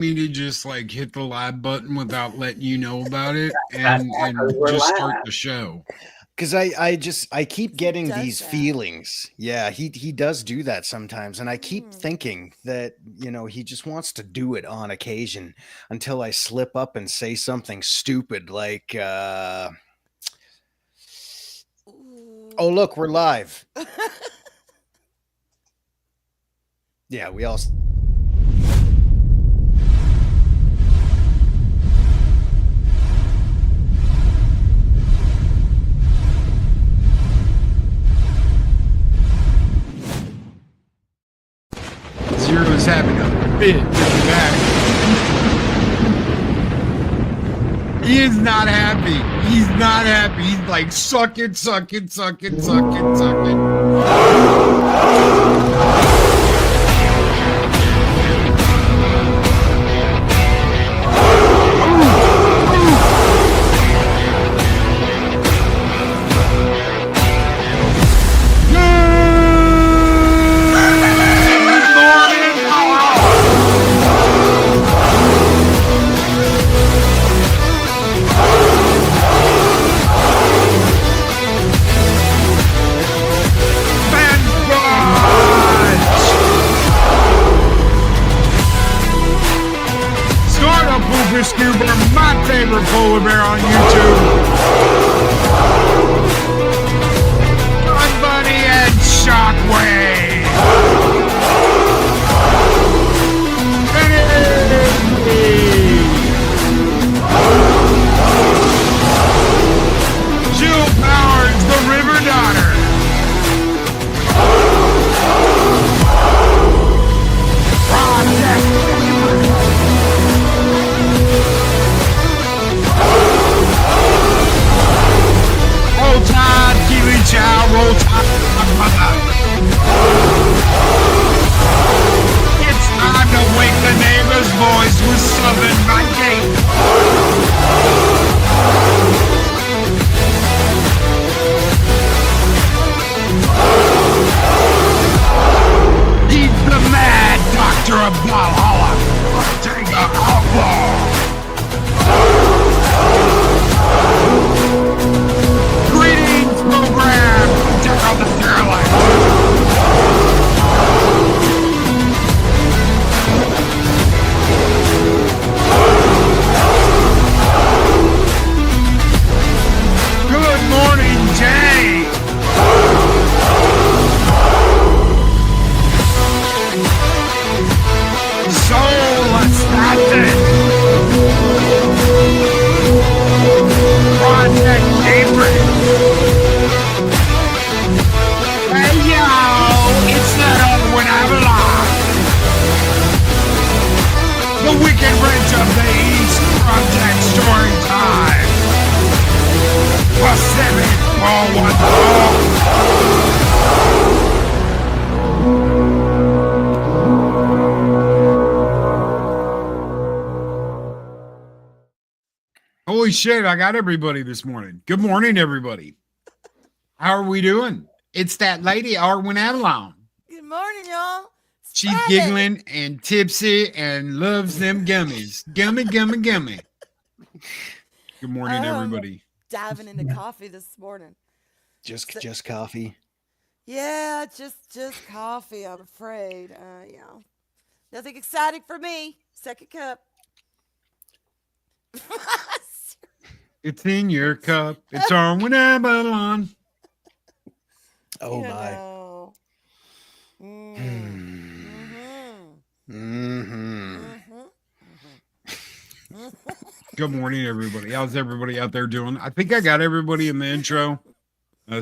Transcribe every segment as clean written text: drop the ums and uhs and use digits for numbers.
me to just like hit the live button without letting you know about it and just start the show. Because I keep getting does these that. feelings. Yeah, he does do that sometimes. And I keep thinking that, he just wants to do it on occasion until I slip up and say something stupid like, oh, look, we're live. Yeah, we all. Zero's having a fit in the back. He is not happy. He's not happy. He's like, suck it, suck it, suck it, suck it, suck it. Scuba, my favorite polar bear on YouTube. Fun Bunny and Shockwave. Jill Powers, the River Daughter. Roll Tide, Kiwi Chow, Roll Tide, it's time to wake the neighbor's voice with Southern by Gate. He's the mad doctor of Valhalla. Take a outlaw. Greetings, program! Check out the Fairlight! Good morning, Jay! Soul Assassin! Project Gabriel! Hey yo, it's that Arwyn Avalon! The Wicked Witch of the East Project Story Time! Pacific 414! Holy shit, I got everybody this morning. Good morning, everybody. How are we doing? It's that lady, Arwyn Avalon. Good morning, y'all. She's giggling and tipsy and loves them gummies. Gummy, gummy, gummy. Good morning, everybody. Diving into coffee this morning. Just coffee. Yeah, just coffee, I'm afraid. Nothing exciting for me. Second cup. It's in your cup. It's Arwyn Avalon. Oh, my. Good morning, everybody. How's everybody out there doing? I think I got everybody in the intro.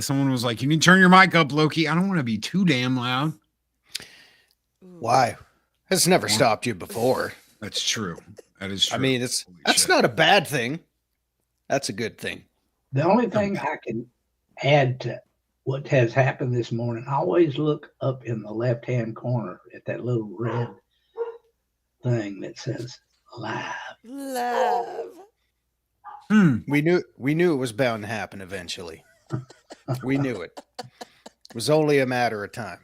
Someone was like, you need to turn your mic up, Loki. I don't want to be too damn loud. Why? It's never stopped you before. That's true. That is true. I mean, that's not a bad thing. That's a good thing. The only thing I can add to what has happened this morning, I always look up in the left-hand corner at that little red thing that says live. Love. We knew it was bound to happen eventually. We knew it. It was only a matter of time.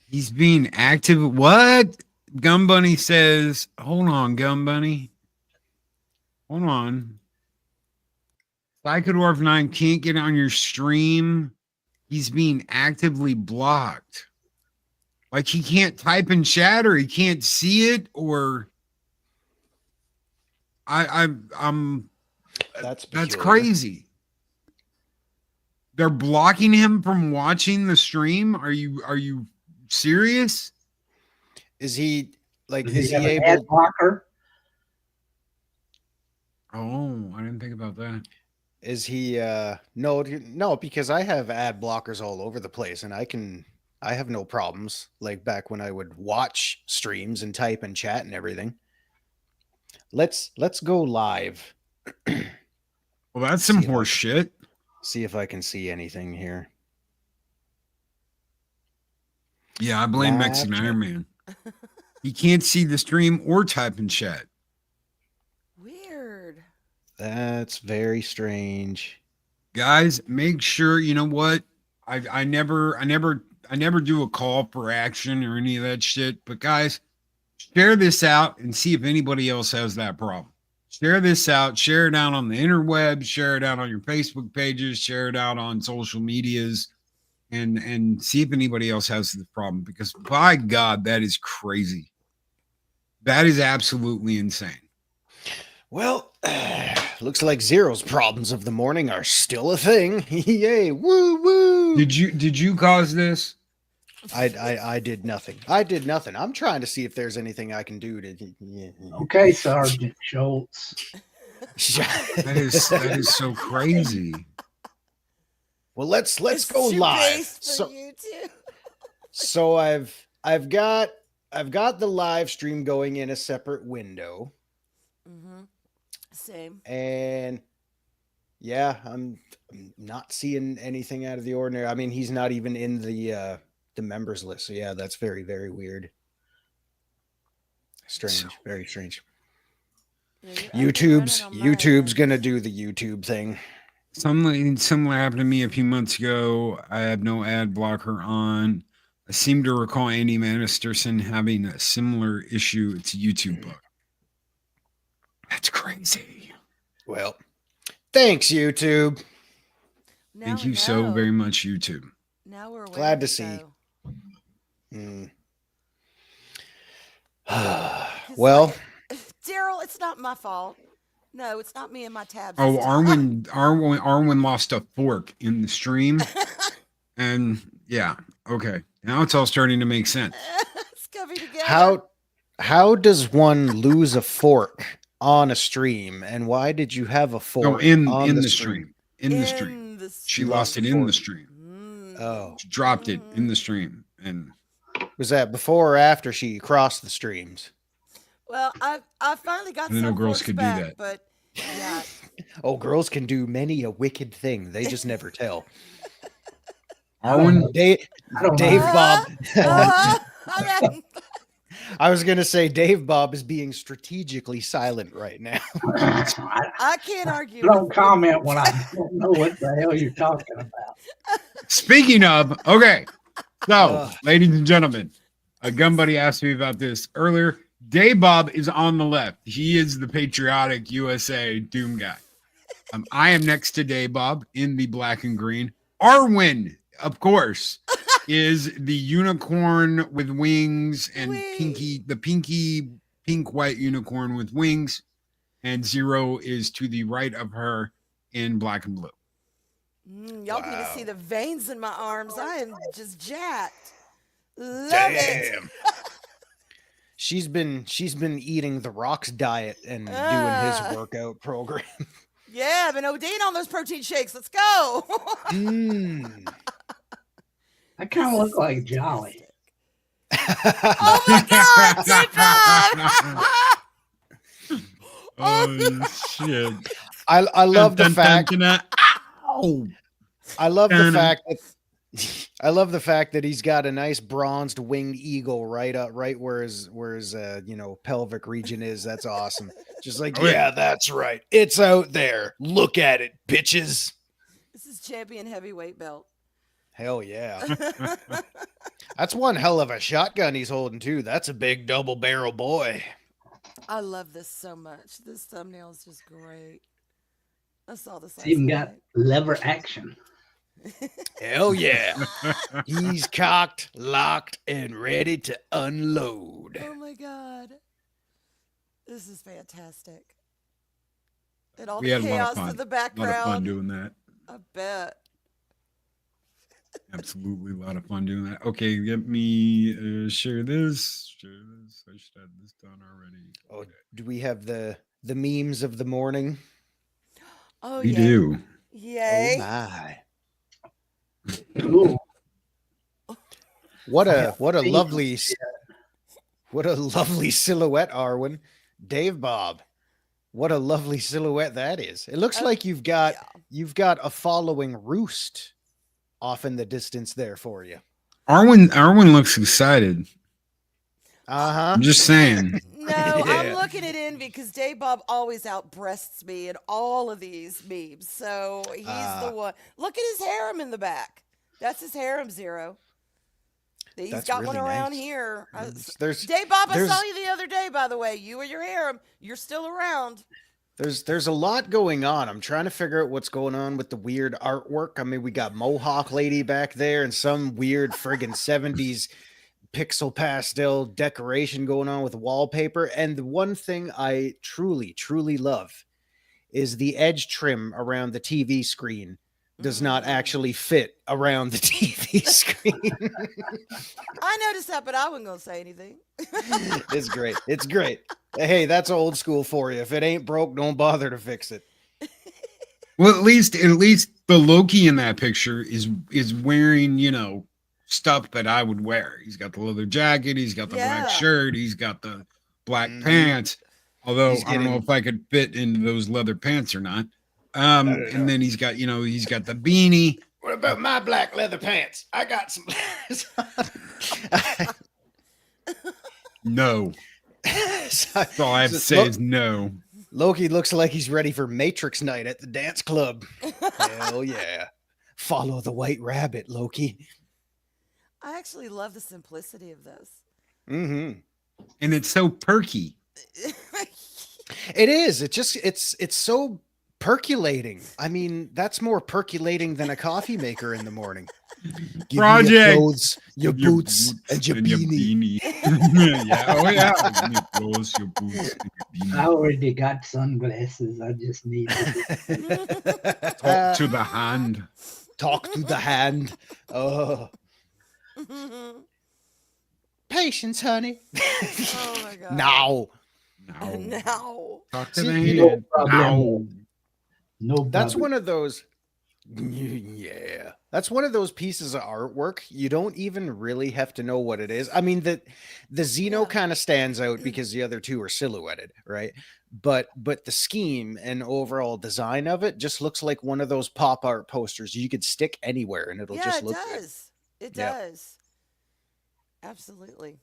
He's being active. What? Gum Bunny says, hold on, Gum Bunny. Hold on. Psychodorf 9 can't get on your stream. He's being actively blocked. Like he can't type in chat or he can't see it or I'm That's that's peculiar. crazy. They're blocking him from watching the stream. Are you serious? Is he like? Does Is he have he an ad able? blocker? Oh, I didn't think about that. Is he? No, because I have ad blockers all over the place, and I have no problems. Like back when I would watch streams and type and chat and everything. Let's go live. Well, that's some See if I horse shit. See if I can see anything here. Yeah, I blame Live Mexican chat. Iron Man. He can't see the stream or type in chat. Weird. That's very strange. Guys, make sure you know what I never do a call for action or any of that shit. But guys, share this out and see if anybody else has that problem. Share this out, share it out on the interweb, share it out on your Facebook pages, share it out on social medias, and see if anybody else has this problem. Because by God, that is crazy. That is absolutely insane. Well, looks like Zero's problems of the morning are still a thing. Yay! Woo woo! Did you cause this? I did nothing. I did nothing. I'm trying to see if there's anything I can do to. Yeah. Okay, Sergeant Schultz. That is so crazy. Well, let's It's go too live. base for So you too. so I've got the live stream going in a separate window, Mm-hmm. Same. and yeah, I'm not seeing anything out of the ordinary. I mean, he's not even in the members list. So yeah, that's very, very weird. Strange, very strange. Yeah, you're up and running on my YouTube's end. gonna do the YouTube thing. Something similar happened to me a few months ago. I have no ad blocker on. I seem to recall Andy Masterson having a similar issue. It's a YouTube bug. That's crazy. Well, thanks, YouTube. Now Thank we you so know. very much, YouTube. Now we're aware Glad of to it, see. though. Mm. 'Cause, Well, like, Daryl, it's not my fault. No, it's not me and my tabs. Oh, this time. Arwyn lost a fork in the stream. And yeah, okay. Now it's all starting to make sense. It's coming together. how does one lose a fork on a stream, and why did you have a fork Oh, in on the stream. In the stream. the She lost it in the stream. Oh, She dropped it in the stream. And was that before or after she crossed the streams? Well, I finally got I didn't know some girls forks could do back, that. but yeah, Oh, girls can do many a wicked thing. They just never tell. Arwyn, Dave I don't Dave know. Bob. I mean, I was gonna say Dave Bob is being strategically silent right now. I can't argue. Don't with- comment when I don't know what the hell you're talking about. speaking of, okay. So, Ugh. ladies and gentlemen, a gun buddy asked me about this earlier. Dave Bob is on the left. He is the patriotic USA Doom guy. I am next to Dave Bob in the black and green. Arwyn, of course, is the unicorn with wings and Wee. the pink white unicorn with wings. And Zero is to the right of her in black and blue. Y'all need to Wow. see the veins in my arms. I am just jacked. Love it. Damn. She's been eating the Rock's diet and doing Ah. his workout program. Yeah, I've been ODing on those protein shakes. Let's go. Mm. I kind of look like Jolly. Oh my God, J-Bob! Oh shit! I love the Dun, dun, fact. dun, dun, ow! I love the Dun, dun. fact that. I love the fact that he's got a nice bronzed winged eagle right where his pelvic region is. That's awesome. Just like, Oh, yeah. yeah, that's right. It's out there. Look at it, bitches. This is champion heavyweight belt. Hell yeah. That's one hell of a shotgun he's holding too. That's a big double barrel boy. I love this so much. This thumbnail is just great. I saw this It's last even got night. lever action. Hell yeah. He's cocked, locked, and ready to unload. Oh my god. This is fantastic. And all We the had a lot of chaos fun. in the A lot of fun background. doing that. I bet. Absolutely, a lot of fun doing that. Okay, let me share this. Share this. I should have this done already. Oh, do we have the memes of the morning? Oh We yeah. do. Yay. Oh my. Cool. What a Yeah. lovely silhouette, Arwyn. Dave Bob. What a lovely silhouette that is. It looks like you've got a following roost off in the distance there for you. Arwyn looks excited. Uh-huh. I'm just saying. No, Yeah. I'm looking at envy because Dave Bob always outbreasts me in all of these memes. So he's the one. Look at his harem in the back. That's his harem, Zero. He's That's got one really around nice. here. There's Dave Bob, I there's- saw you the other day, by the way. You and your harem. You're still around. There's a lot going on. I'm trying to figure out what's going on with the weird artwork. I mean, we got Mohawk Lady back there and some weird friggin' 70s pixel pastel decoration going on with wallpaper. And the one thing I truly, truly love is the edge trim around the TV screen does not actually fit around the TV screen. I noticed that, but I wasn't going to say anything. It's great. It's great. Hey, that's old school for you. If it ain't broke, don't bother to fix it. Well, at least the Loki in that picture is wearing, stuff that I would wear. He's got the leather jacket, he's got the Yeah. black shirt, he's got the black Mhm. pants. Although He's I don't know getting- if I could fit into those leather pants or not. don't know. And then he's got the beanie. What about my black leather pants? I got some. No. That's all I have to say is no. Loki looks like he's ready for Matrix night at the dance club. Hell yeah. Follow the white rabbit, Loki. I actually love the simplicity of this. Mm-hmm. And it's so perky. It is. It's so percolating. I mean, that's more percolating than a coffee maker in the morning. Give me your Project. clothes, your boots, and your beanie. Yeah. Oh yeah. Give me your clothes, your boots, and your beanie. I already got sunglasses. I just need to Talk to the hand. Talk to the hand. Oh, patience, honey. Oh my god. Now. No. Now. Talk to See, the you hand. no No. problem. No, That's problem. one of those. Yeah, that's one of those pieces of artwork. You don't even really have to know what it is. I mean, the Xeno Yeah. kind of stands out because the other two are silhouetted, right? But the scheme and overall design of it just looks like one of those pop art posters you could stick anywhere and it'll Yeah, just it look good. does. It Yeah. does. Absolutely.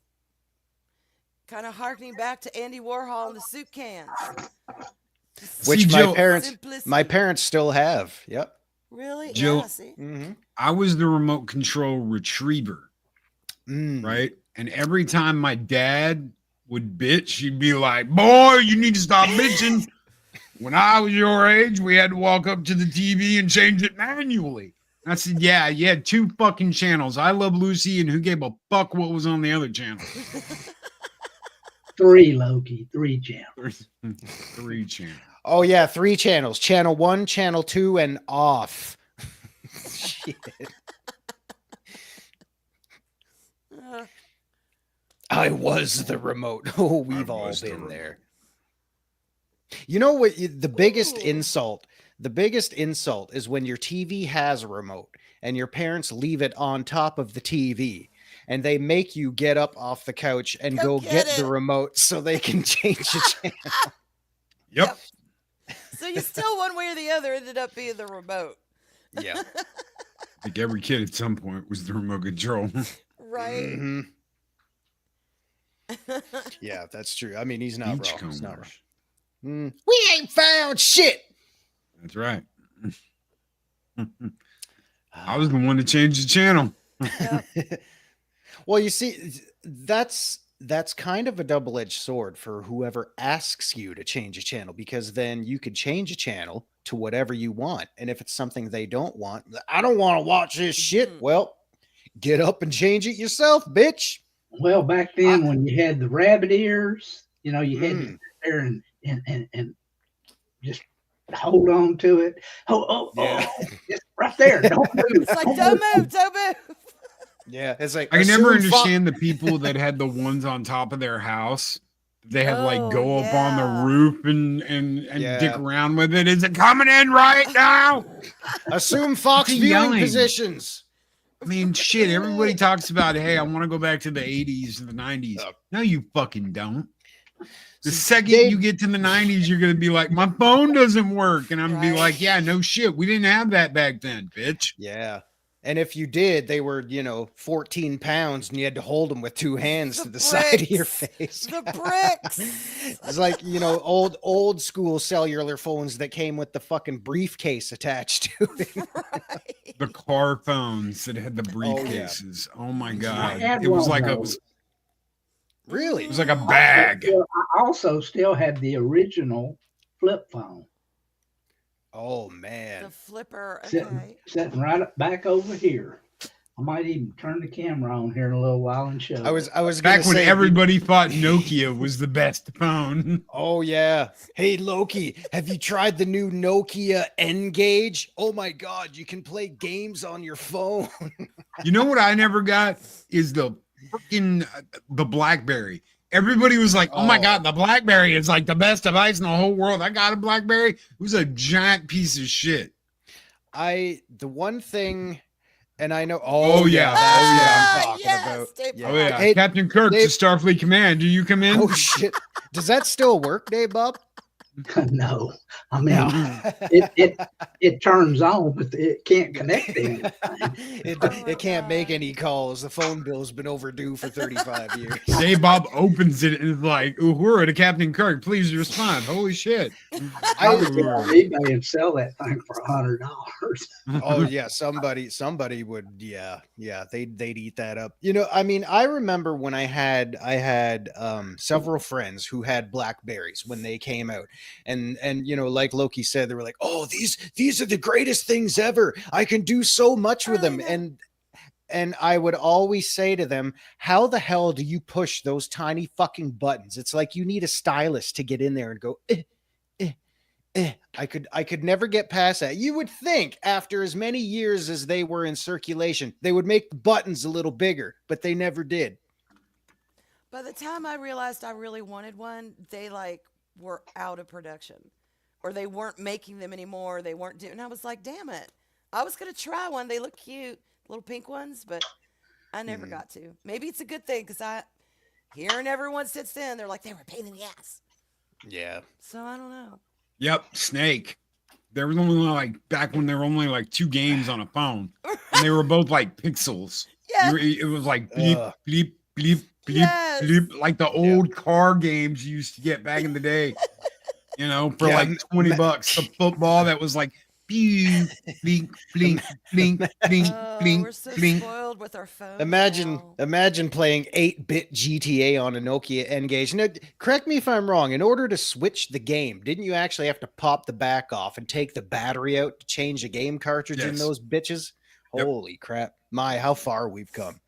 Kind of harkening back to Andy Warhol and the soup cans. Which See, my Jill, parents parents still have. Yep. Really? Jill- Yeah, see? Mm-hmm. I was the remote control retriever, Mm. right? And every time my dad would bitch, he'd be like, "Boy, you need to stop bitching." When I was your age, we had to walk up to the TV and change it manually. I said, "Yeah, you had two fucking channels. I Love Lucy, and who gave a fuck what was on the other channel?" 3 Loki, 3 channels. 3 channels. Oh yeah, 3 channels. Channel 1, channel 2, and off. Shit. Uh, I was the remote. Oh, we've I all was the been remote. there. You know what? The biggest Ooh. insult. The biggest insult is when your TV has a remote and your parents leave it on top of the TV and they make you get up off the couch and Go go get get the it. remote so they can change the channel. Yep. so you still, one way or the other, ended up being the remote. Yeah. Like every kid at some point was the remote control. Right? Mhm. Yeah, that's true. I mean, he's not wrong. He's not wrong. Beachcombers. We ain't found shit. That's right. I was the one to change the channel. Yep. Well, you see, that's kind of a double-edged sword for whoever asks you to change a channel, because then you could change a channel to whatever you want. And if it's something they don't want, I don't want to watch this shit. Well, get up and change it yourself, bitch. Well, back then when you had the rabbit ears, you had to sit there and just hold on to it. Oh, just right there. Don't move. It's like, don't move, don't move. Yeah, it's like I can never understand the people that had the ones on top of their house. They had like go up on the roof and dick around with it. Is it coming in right now? Assume Fox viewing positions. I mean, shit, everybody talks about, hey, I want to go back to the 80s and the 90s. No, you fucking don't. The second you get to the 90s, you're going to be like, my phone doesn't work. And I'm going to be like, yeah, no shit. We didn't have that back then, bitch. Yeah. And if you did, they were, 14 pounds and you had to hold them with two hands to the side of your face. The bricks. It's like, old school cellular phones that came with the fucking briefcase attached to it. Right. The car phones that had the briefcases. Oh my God. It was was like Really? It was like a bag. I also still had the original flip phone. Oh man. The flipper. Okay. Sitting right back over here. I might even turn the camera on here in a little while and show. I was back when everybody thought Nokia was the best phone. Oh yeah. Hey Loki, have you tried the new Nokia N-Gage? Oh my God, you can play games on your phone. You know what I never got is the freaking the BlackBerry. Everybody was like, oh my God, the BlackBerry is like the best device in the whole world. I got a BlackBerry. It was a giant piece of shit. The one thing, and I know, I'm talking yes, about. Oh yeah, hey, Captain Kirk to Starfleet Command. Do you come in? Oh shit. Does that still work, Dave Bob? No, I mean it turns on, but it can't connect to anything. It can't make any calls. The phone bill's been overdue for 35 years. Dave Bob opens it and is like, "Uhura to Captain Kirk, please respond." Holy shit! I would get on eBay and sell that thing for $100. Oh yeah, somebody would. Yeah, they'd eat that up. I mean, I remember when I had several friends who had Blackberries when they came out. And like Loki said, they were like, oh, these are the greatest things ever. I can do so much with them. And I would always say to them, how the hell do you push those tiny fucking buttons? It's like you need a stylus to get in there and go, I could never get past that. You would think after as many years as they were in circulation, they would make the buttons a little bigger, but they never did. By the time I realized I really wanted one, they were out of production, or they weren't making them anymore. They weren't doing. And I was like, damn it! I was gonna try one. They look cute, little pink ones, but I never got to. Maybe it's a good thing because hearing everyone sits in, they're like they were a pain in the ass. Yeah. So I don't know. Yep, Snake. There was only back when there were only 2 games on a phone, and they were both like pixels. Yeah. It was like bleep, bleep, bleep, bleep, bleep, like the old car games you used to get back in the day. For like $20, the football that was like blink, blink, blink, blink, blink, blink. We're so blink. spoiled with our phones. Imagine playing 8-bit GTA on a Nokia N-Gage. Now, correct me if I'm wrong. In order to switch the game, didn't you actually have to pop the back off and take the battery out to change a game cartridge in those bitches? Yep. Holy crap! How far we've come.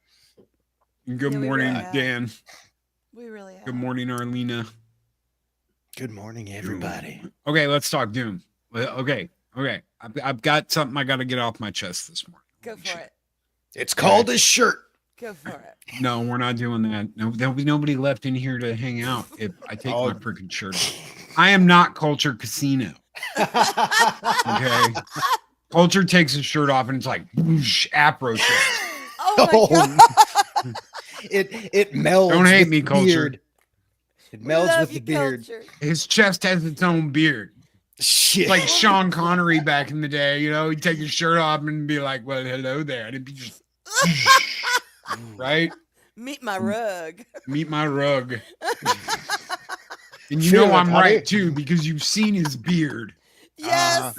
Good morning, really Dan. We really have. Good morning, Arlena. Good morning, everybody. Okay, let's talk Doom. Okay. I've got something I got to get off my chest this morning. Go for it. It's called a shirt. Go for it. No, we're not doing that. No, there'll be nobody left in here to hang out if I take my freaking shirt off. I am not Culture Casino. Okay. Culture takes his shirt off and it's like whoosh, afro shit. Oh my God. It melds. Don't hate with me, the Culture. Beard. It melds with the beard. Culture. His chest has its own beard. Shit. It's like Sean Connery back in the day, he'd take his shirt off and be like, well, hello there. And it'd be just right? Meet my rug. Meet my rug. And I'm right too, because you've seen his beard. Yes.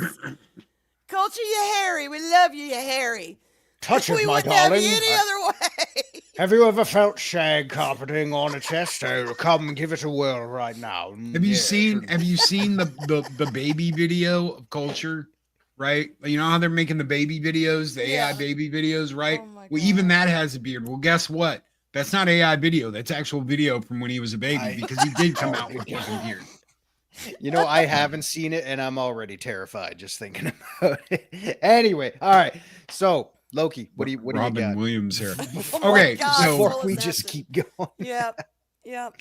Culture, you hairy. We love you, you hairy. Touch we it, my wouldn't have darling. you any other way. Have you ever felt shag carpeting on a chest? Come give it a whirl right now. Have you seen the baby video of culture? Right? You know how they're making the baby videos, the AI Yeah. baby videos, right? Oh my Well, even God. that has a beard. Well, guess what? That's not AI video. That's actual video from when he was a baby because he did come out with a fucking beard. You know, I haven't seen it, and I'm already terrified just thinking about it. Anyway, all right. So, Loki, what do you Robin got? Williams here. Oh my Okay, God, so Before full we of just acid. keep going. Yep. Yep.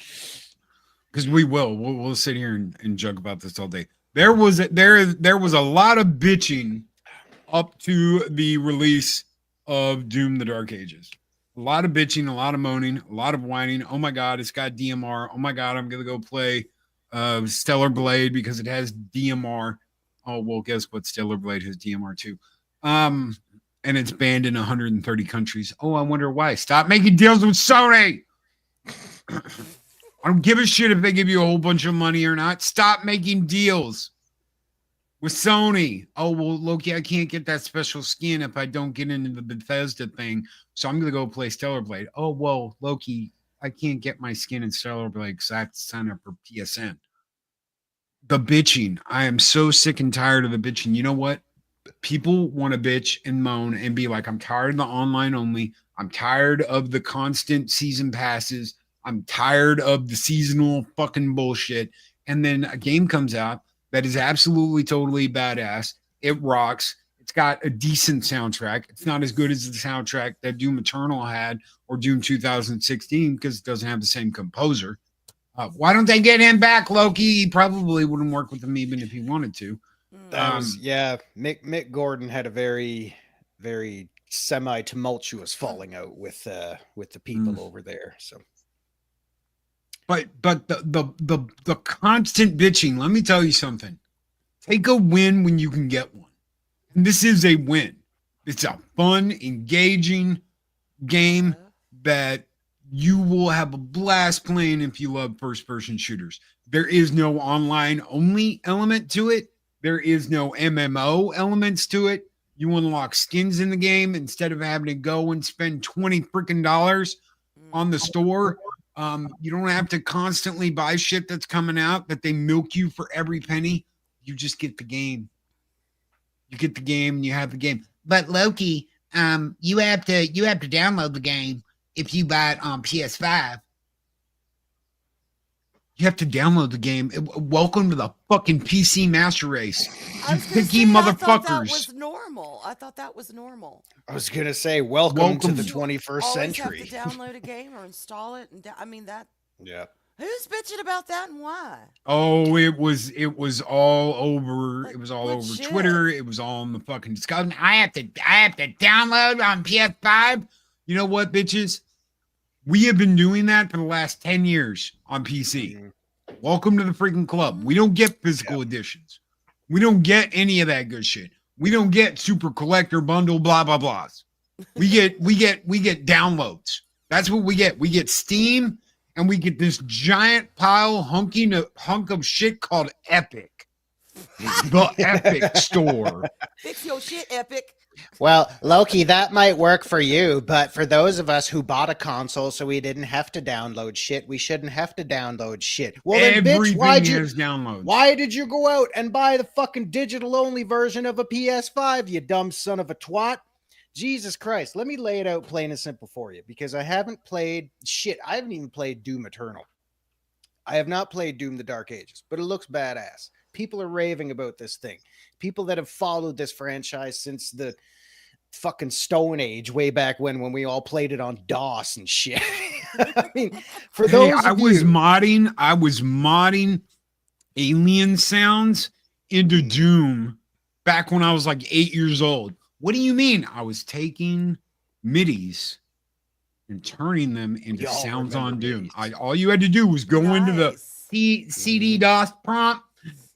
because we'll sit here and joke about this all day. There was a lot of bitching up to the release of Doom: The Dark Ages. A lot of bitching, a lot of moaning, a lot of whining. Oh my God, it's got DMR. Oh my God, I'm gonna go play Stellar Blade because it has DMR. Oh well, guess what? Stellar Blade has DMR too. And it's banned in 130 countries. Oh, I wonder why. Stop making deals with Sony. I don't give a shit if they give you a whole bunch of money or not. Stop making deals with Sony. Oh, well, Loki, I can't get that special skin if I don't get into the Bethesda thing. So I'm going to go play Stellar Blade. Oh, well, Loki, I can't get my skin in Stellar Blade because I have to sign up for PSN. The bitching. I am so sick and tired of the bitching. You know what? People want to bitch and moan and be like, I'm tired of the online only. I'm tired of the constant season passes. I'm tired of the seasonal fucking bullshit. And then a game comes out that is absolutely totally badass. It rocks. It's got a decent soundtrack. It's not as good as the soundtrack that Doom Eternal had or Doom 2016 because it doesn't have the same composer. Why don't they get him back, Loki? He probably wouldn't work with them even if he wanted to. That was, Mick Gordon had a very, very semi-tumultuous falling out with the people over there. So, but the constant bitching. Let me tell you something. Take a win when you can get one. And this is a win. It's a fun, engaging game that you will have a blast playing if you love first-person shooters. There is no online only element to it. There is no MMO elements to it. You unlock skins in the game instead of having to go and spend $20 freaking on the store. You don't have to constantly buy shit that's coming out that they milk you for every penny. You just get the game. You get the game and you have the game. But Loki, you have to download the game if you buy it on PS5. You have to download the game. Welcome to the fucking PC master race. You picky motherfuckers. I thought that was normal. I was gonna say, welcome to the 21st century. Always have to download a game or install it, and I mean that. Yeah. Who's bitching about that and why? Oh, it was all over. Like, It was all what over shit? Twitter. It was all in the fucking discussion. I have to download on PS5. You know what, bitches? We have been doing that for the last 10 years on PC. Mm-hmm. Welcome to the freaking club. We don't get physical editions. We don't get any of that good shit. We don't get super collector bundle blah blah blahs. We get downloads. That's what we get. We get Steam and we get this giant hunk of shit called Epic. The Epic store. Fix your shit, Epic. Well, Loki, that might work for you, but for those of us who bought a console so we didn't have to download shit, we shouldn't have to download shit. Well, then, bitch, Downloads. why did you go out and buy the fucking digital-only version of a PS5, you dumb son of a twat? Jesus Christ, let me lay it out plain and simple for you, because I haven't played shit. I haven't even played Doom Eternal. I have not played Doom: The Dark Ages, but it looks badass. People are raving about this thing. People that have followed this franchise since the fucking Stone Age, way back when we all played it on DOS and shit. I mean, for those I was modding alien sounds into Doom back when I was like 8 years old. What do you mean? I was taking MIDIs and turning them into Y'all sounds on remember Doom. MIDIs. All you had to do was go into the Nice. CD DOS prompt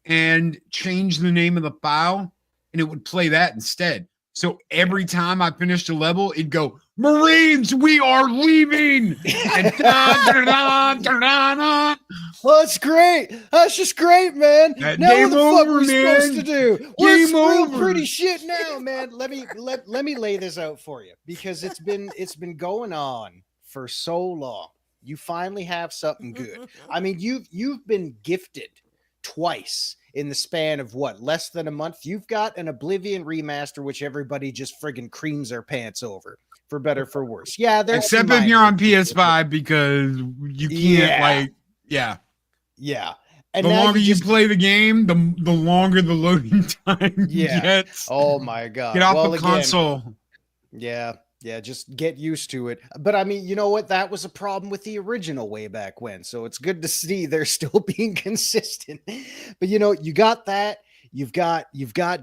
and change the name of the file, and it would play that instead. So every time I finished a level, it'd go Marines, we are leaving. And Well, that's great. That's just great, man. That Now game what the fuck over, we supposed man. to do? We're Game real over. pretty shit now, man. Let me lay this out for you because it's been going on for so long. You finally have something good. I mean, you've been gifted twice in the span of what, less than a month. You've got an Oblivion remaster, which everybody just friggin' creams their pants over, for better for worse. Yeah, there's Except some if you're minor on differences, PS5 because you can't Yeah. yeah. Yeah. And The now longer you just, play the game, the longer the loading time Yeah. gets. oh my God. Get off Well, the again, console. Yeah, just get used to it. But I mean, you know what? That was a problem with the original way back when. So it's good to see they're still being consistent. But you got that. You've got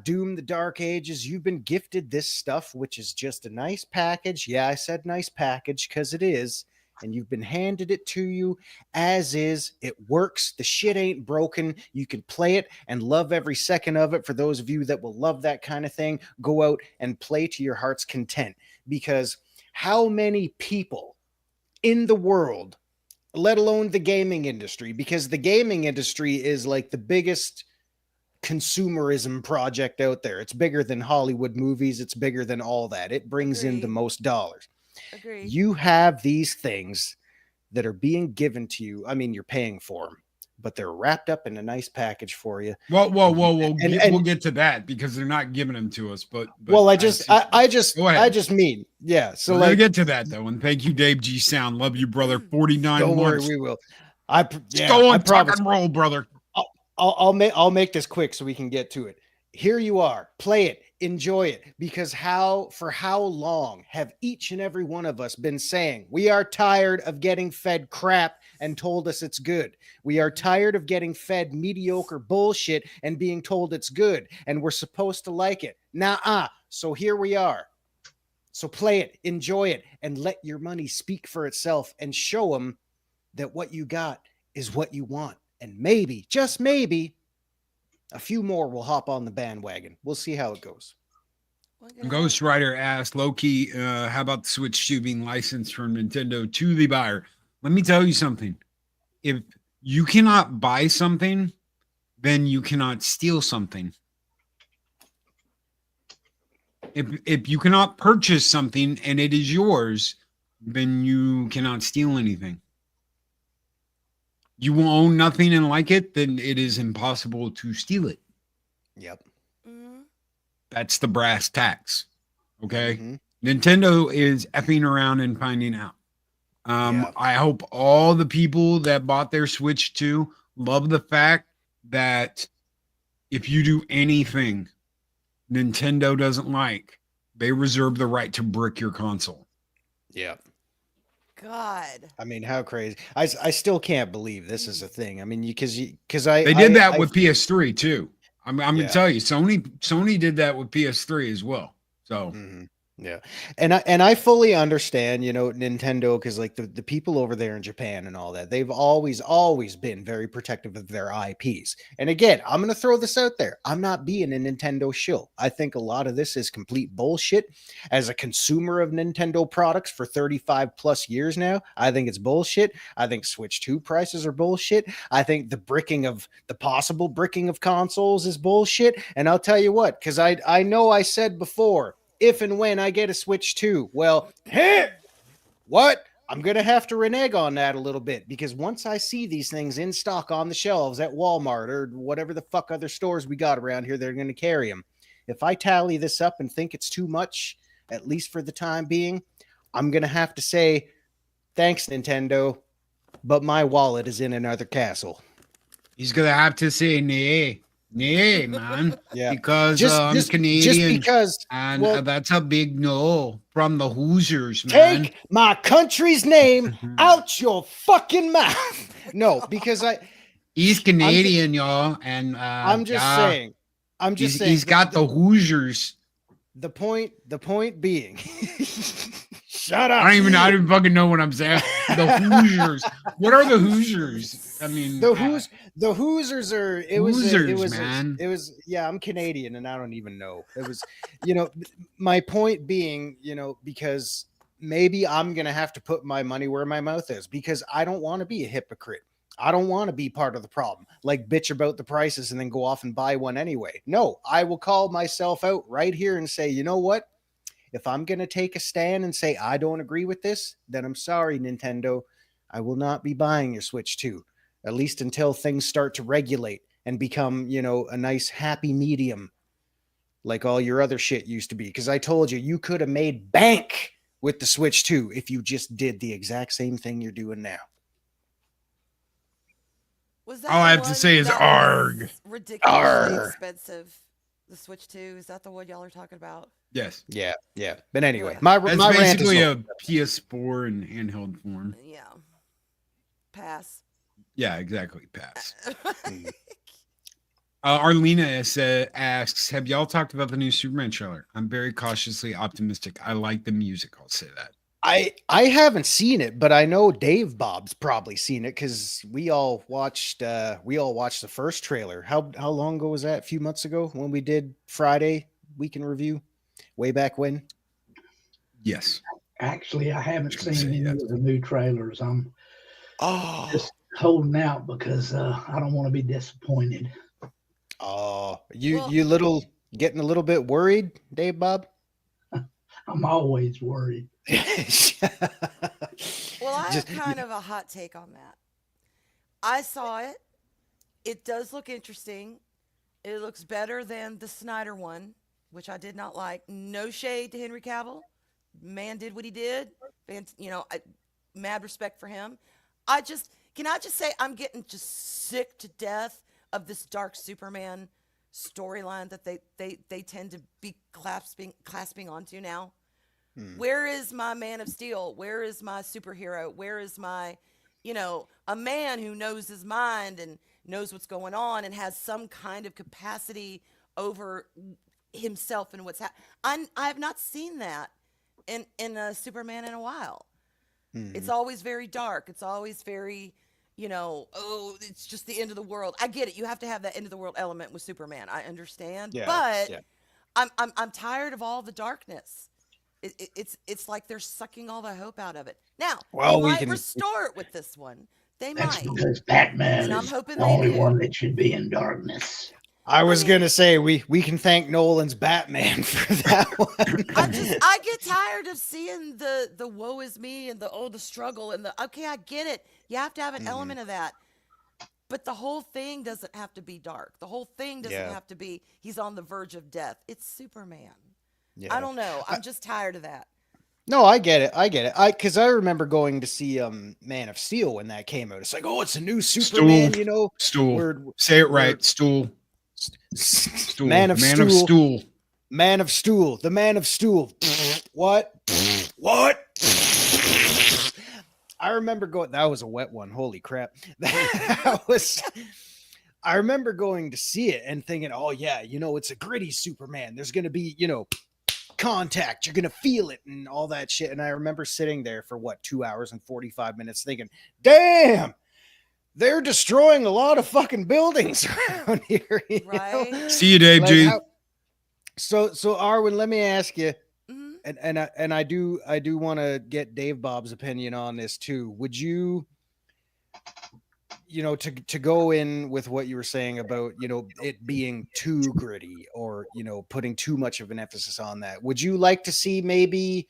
Doom the Dark Ages. You've been gifted this stuff, which is just a nice package. Yeah, I said nice package because it is. And you've been handed it to you as is. It works. The shit ain't broken. You can play it and love every second of it. For those of you that will love that kind of thing, go out and play to your heart's content. Because how many people in the world, let alone the gaming industry, because the gaming industry is like the biggest consumerism project out there. It's bigger than Hollywood movies. It's bigger than all that. It brings in the Agreed. most dollars. Agreed. You have these things that are being given to you. I mean, you're paying for them, but they're wrapped up in a nice package for you. Whoa. And- We'll get to that because they're not giving them to us. But Well, I Go ahead. just mean, yeah. So We're gonna like, get to that though. And thank you, Dave G Sound. Love you, brother. 49 don't worry, months. we will. Go I on, promise. tuck and roll, brother. I'll make this quick so we can get to it. Here you are. Play it. Enjoy it. Because for how long have each and every one of us been saying we are tired of getting fed crap and told us it's good? We are tired of getting fed mediocre bullshit and being told it's good and we're supposed to like it. Nuh-uh. So here we are. So play it, enjoy it, and let your money speak for itself and show them that what you got is what you want. And maybe, just maybe, a few more will hop on the bandwagon. We'll see how it goes. Ghost Rider asked Loki, how about the Switch 2 being licensed from Nintendo to the buyer? Let me tell you something. If you cannot buy something, then you cannot steal something. If you cannot purchase something and it is yours, then you cannot steal anything. You will own nothing and like it, then it is impossible to steal it. Yep. Mhm. That's the brass tacks. Okay. Mhm. Nintendo is effing around and finding out. Yeah. I hope all the people that bought their Switch 2 love the fact that if you do anything Nintendo doesn't like, they reserve the right to brick your console. Yeah. God. I mean, how crazy. I still can't believe this is a thing. I mean, they They did that with PS3 too. I'm Yeah. gonna tell you, Sony did that with PS3 as well. So Mhm. Yeah. And I fully understand, Nintendo, because like the people over there in Japan and all that, they've always been very protective of their IPs. And again, I'm going to throw this out there. I'm not being a Nintendo shill. I think a lot of this is complete bullshit. As a consumer of Nintendo products for 35 plus years now, I think it's bullshit. I think Switch 2 prices are bullshit. I think the possible bricking of consoles is bullshit. And I'll tell you what, because I know I said before, if and when I get a Switch 2, well, what? I'm going to have to renege on that a little bit because once I see these things in stock on the shelves at Walmart or whatever the fuck other stores we got around here, they're going to carry them. If I tally this up and think it's too much, at least for the time being, I'm going to have to say, thanks, Nintendo, but my wallet is in another castle. he's gonna have to say nay, man. Yeah. Because I'm Canadian. Just because. And well, that's a big no from the Hoosiers, man. take my country's name out your fucking mouth. No, because He's Canadian, y'all. And I'm just yeah, saying. He's got the Hoosiers. The point being, shut up. I don't even fucking know what I'm saying. The Hoosiers. What are the Hoosiers? I mean, the Hoosiers are. Man. Yeah, I'm Canadian, and I don't even know. It was, my point being, because maybe I'm going to have to put my money where my mouth is, because I don't want to be a hypocrite. I don't want to be part of the problem, like bitch about the prices and then go off and buy one anyway. No, I will call myself out right here and say, you know what? If I'm going to take a stand and say I don't agree with this, then I'm sorry, Nintendo. I will not be buying your Switch 2, at least until things start to regulate and become, a nice happy medium like all your other shit used to be. Because I told you could have made bank with the Switch 2 if you just did the exact same thing you're doing now. Was that All the I have to one say is that arg. was ridiculously Arg. expensive? The Switch 2, is that the one y'all are talking about? Yes. Yeah. But anyway, Yeah. my That's rant is basically over. a PS4 in handheld form. Yeah. Pass. Yeah, exactly. Pass. Arlena asks, have y'all talked about the new Superman trailer? I'm very cautiously optimistic. I like the music. I'll say that. I haven't seen it, but I know Dave Bob's probably seen it because we all watched the first trailer. How long ago was that? A few months ago when we did Friday week in review, way back when. Yes. Actually, I haven't Just gonna seen say any yes. of the new trailers. I'm Oh, just holding out because I don't want to be disappointed. you little getting a little bit worried, Dave Bob? I'm always worried. Well, I have Just- kind of a hot take on that. I saw it. It does look interesting. It looks better than the Snyder one, which I did not like. No shade to Henry Cavill. Man did what he did. And, mad respect for him. Can I just say I'm getting just sick to death of this dark Superman storyline that they tend to be clasping onto now. Where is my Man of Steel? Where is my superhero? Where is my, a man who knows his mind and knows what's going on and has some kind of capacity over himself and what's happening? I have not seen that in a Superman in a while. It's always very dark. It's always very, it's just the end of the world. I get it. You have to have that end of the world element with Superman. I understand, but I'm tired of all the darkness. It's like they're sucking all the hope out of it. Now, Well, they we might can- restore it with this one. They That's might. because Batman And I'm is hoping the they only do. one that should be in darkness. I was mean- gonna say we can thank Nolan's Batman for that one. I get tired of seeing the woe is me and the struggle and okay, I get it. You have to have an element of that. But the whole thing doesn't have to be dark. The whole thing doesn't have to be he's on the verge of death. It's Superman. Yeah. I don't know. I'm just tired of that. No, I get it. Because I remember going to see Man of Steel when that came out. It's like, oh, it's a new Superman, Stool. Word, Say it right. word. Stool. Stool. Man of Man Stool. of Stool. Man of Stool. The Man of Stool. What? What? I remember going. That was a wet one. Holy crap! That was. I remember going to see it and thinking, oh yeah, it's a gritty Superman. There's gonna be, contact. You're gonna feel it and all that shit. And I remember sitting there for 2 hours and 45 minutes thinking, damn, they're destroying a lot of fucking buildings around here. Right? See you, Dave G. So Arwyn, let me ask you, Mhm. and I do want to get Dave Bob's opinion on this too. Would you, to go in with what you were saying about, it being too gritty or, putting too much of an emphasis on that, would you like to see maybe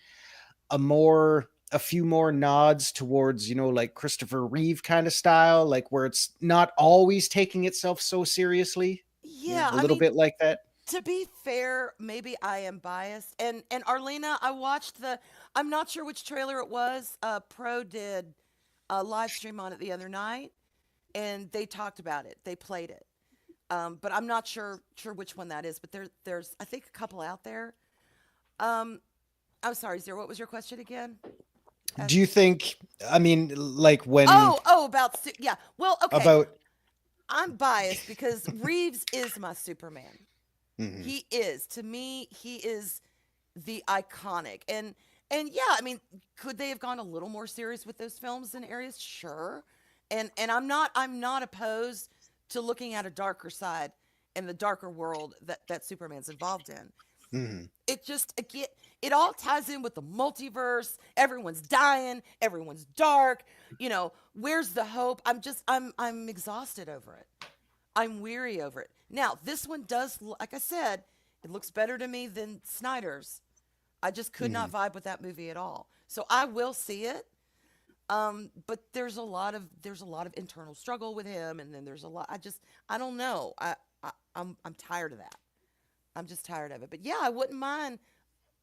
a few more nods towards, like Christopher Reeve kind of style, like where it's not always taking itself so seriously? Yeah, A little bit like that. To be fair, maybe I am biased. And Arlena, I'm not sure which trailer it was. Pro did a live stream on it the other night, and they talked about it. They played it. But I'm not sure which one that is. But there's I think a couple out there. I'm sorry, Zero. What was your question again? Do you think? I mean, like when? Yeah. Well, okay. About. I'm biased because Reeves is my Superman. Mhm. He is. To me, he is the iconic. And yeah, I mean, could they have gone a little more serious with those films in areas? Sure. And I'm not opposed to looking at a darker side and the darker world that Superman's involved in. Mhm. It just again, it all ties in with the multiverse. Everyone's dying. Everyone's dark. Where's the hope? I'm exhausted over it. I'm weary over it. Now, this one does, like I said, it looks better to me than Snyder's. I just could not vibe with that movie at all. So I will see it. But there's a lot of internal struggle with him, and then there's a lot. I don't know. I'm tired of that. I'm just tired of it. But yeah, I wouldn't mind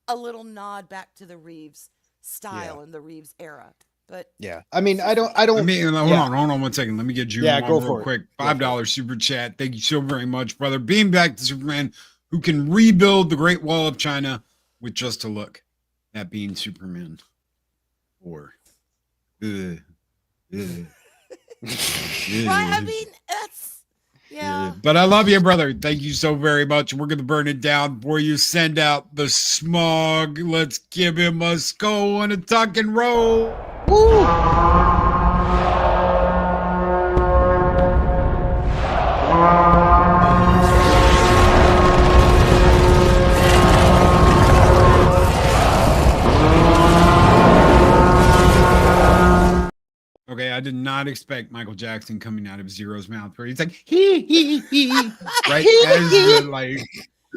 a little nod back to the Reeves style and the Reeves era. But Yeah. I mean, I don't. I mean, hold on 1 second. Let me get you Yeah, on go real for it. quick. Go for $5 super chat. Thank you so very much, brother. Being back to Superman, who can rebuild the Great Wall of China with just a look. That being Superman. Or. right, I mean, that's yeah. But I love you, brother. Thank you so very much. We're going to burn it down before you send out the smog. Let's give him a skull and a tuck and roll. Woo! Okay, I did not expect Michael Jackson coming out of Zero's mouth where he's like he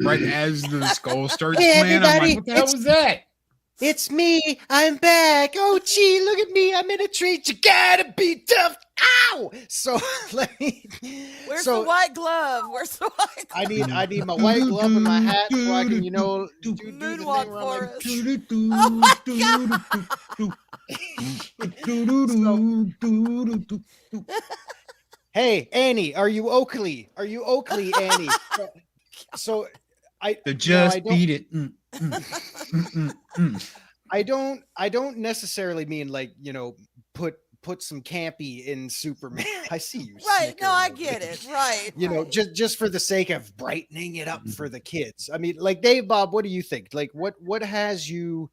right as the skull starts Hey, playing. I'm everybody, like, what the hell was that? It's me. I'm back. Oh, gee, look at me. I'm in a treat. You gotta be tough. Ow! So let me. Where's the white glove? Where's the white glove? I need my white glove and my hat so I can, do the thing Moonwalk where I'm for like, us. hey, Annie, are you Oakley? Are you Oakley, Annie? So I Just don't- beat it. I don't necessarily mean like, put some campy in Superman. I see you. Right. No, I snickering get over it. Right. there. Just for the sake of brightening it up for the kids. I mean, like Dave Bob, what do you think? Like what has you,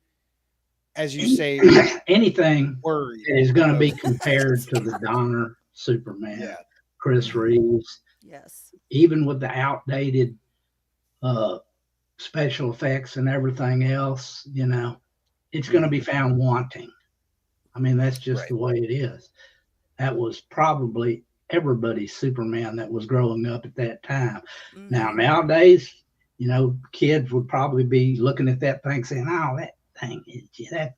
as you say, anything worried is going to about- be compared to the Donner Superman, Yeah. Chris Reeves, Yes. even with the outdated special effects and everything else, it's going to be found wanting. I mean, that's just Right. the way it is. That was probably everybody's Superman that was growing up at that time. Mhm. Now, nowadays, kids would probably be looking at that thing saying, "Oh, that thing is that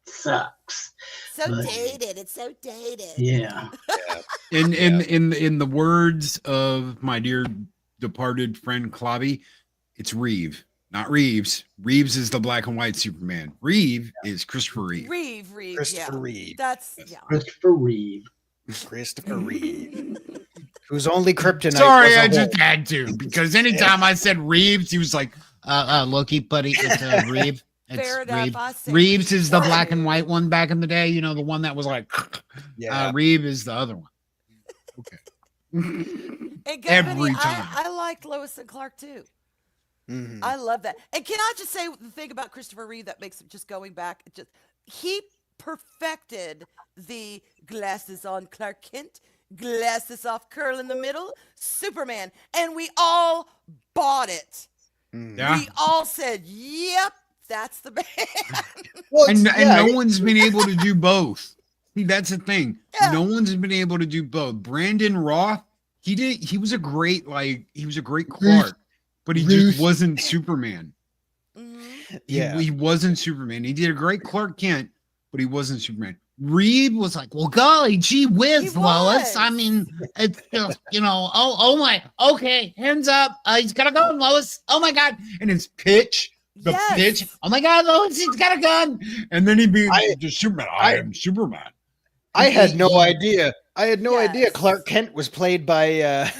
sucks." So But- dated. It's so dated. Yeah. In the words of my dear departed friend Clobby, it's Reeve, not Reeves. Reeves is the black and white Superman. Reeve is Christopher Reeve. Reeve. Christopher Yeah. Reeve. That's Christopher Reeve. Christopher Reeve. Whose only kryptonite Sorry, was a I just hole. had to because anytime I said Reeves, he was like, Loki, buddy, it's Reeve. It's fair enough. Reeve. I say Reeves is the Reeve. black and white one back in the day, the one that was like, Yeah. Reeve is the other one. Okay. And Every Company, time. I like Lois and Clark too. Mhm. I love that. And can I just say the thing about Christopher Reeve that makes it just going back? He perfected the glasses on Clark Kent, glasses off curl in the middle, Superman, and we all bought it. Mhm. Yeah. We all said, "Yep, that's the man." Well, And yeah, no one's been able to do both. See, that's the thing. Yeah. No one's been able to do both. Brandon Roth, he was a great Clark, but he just wasn't Superman. Mhm. He wasn't Superman. He did a great Clark Kent, but he wasn't Superman. Reed was like, well, golly, gee whiz, He Lois. was. I mean, it's just, oh my, okay, hands up. He's got a gun, Lois. Oh my God. And his pitch, Yes. pitch. Oh my God, Lois, he's got a gun. And then he'd be just Superman. I am Superman. I had no idea. I had no Yes. idea Clark Kent was played by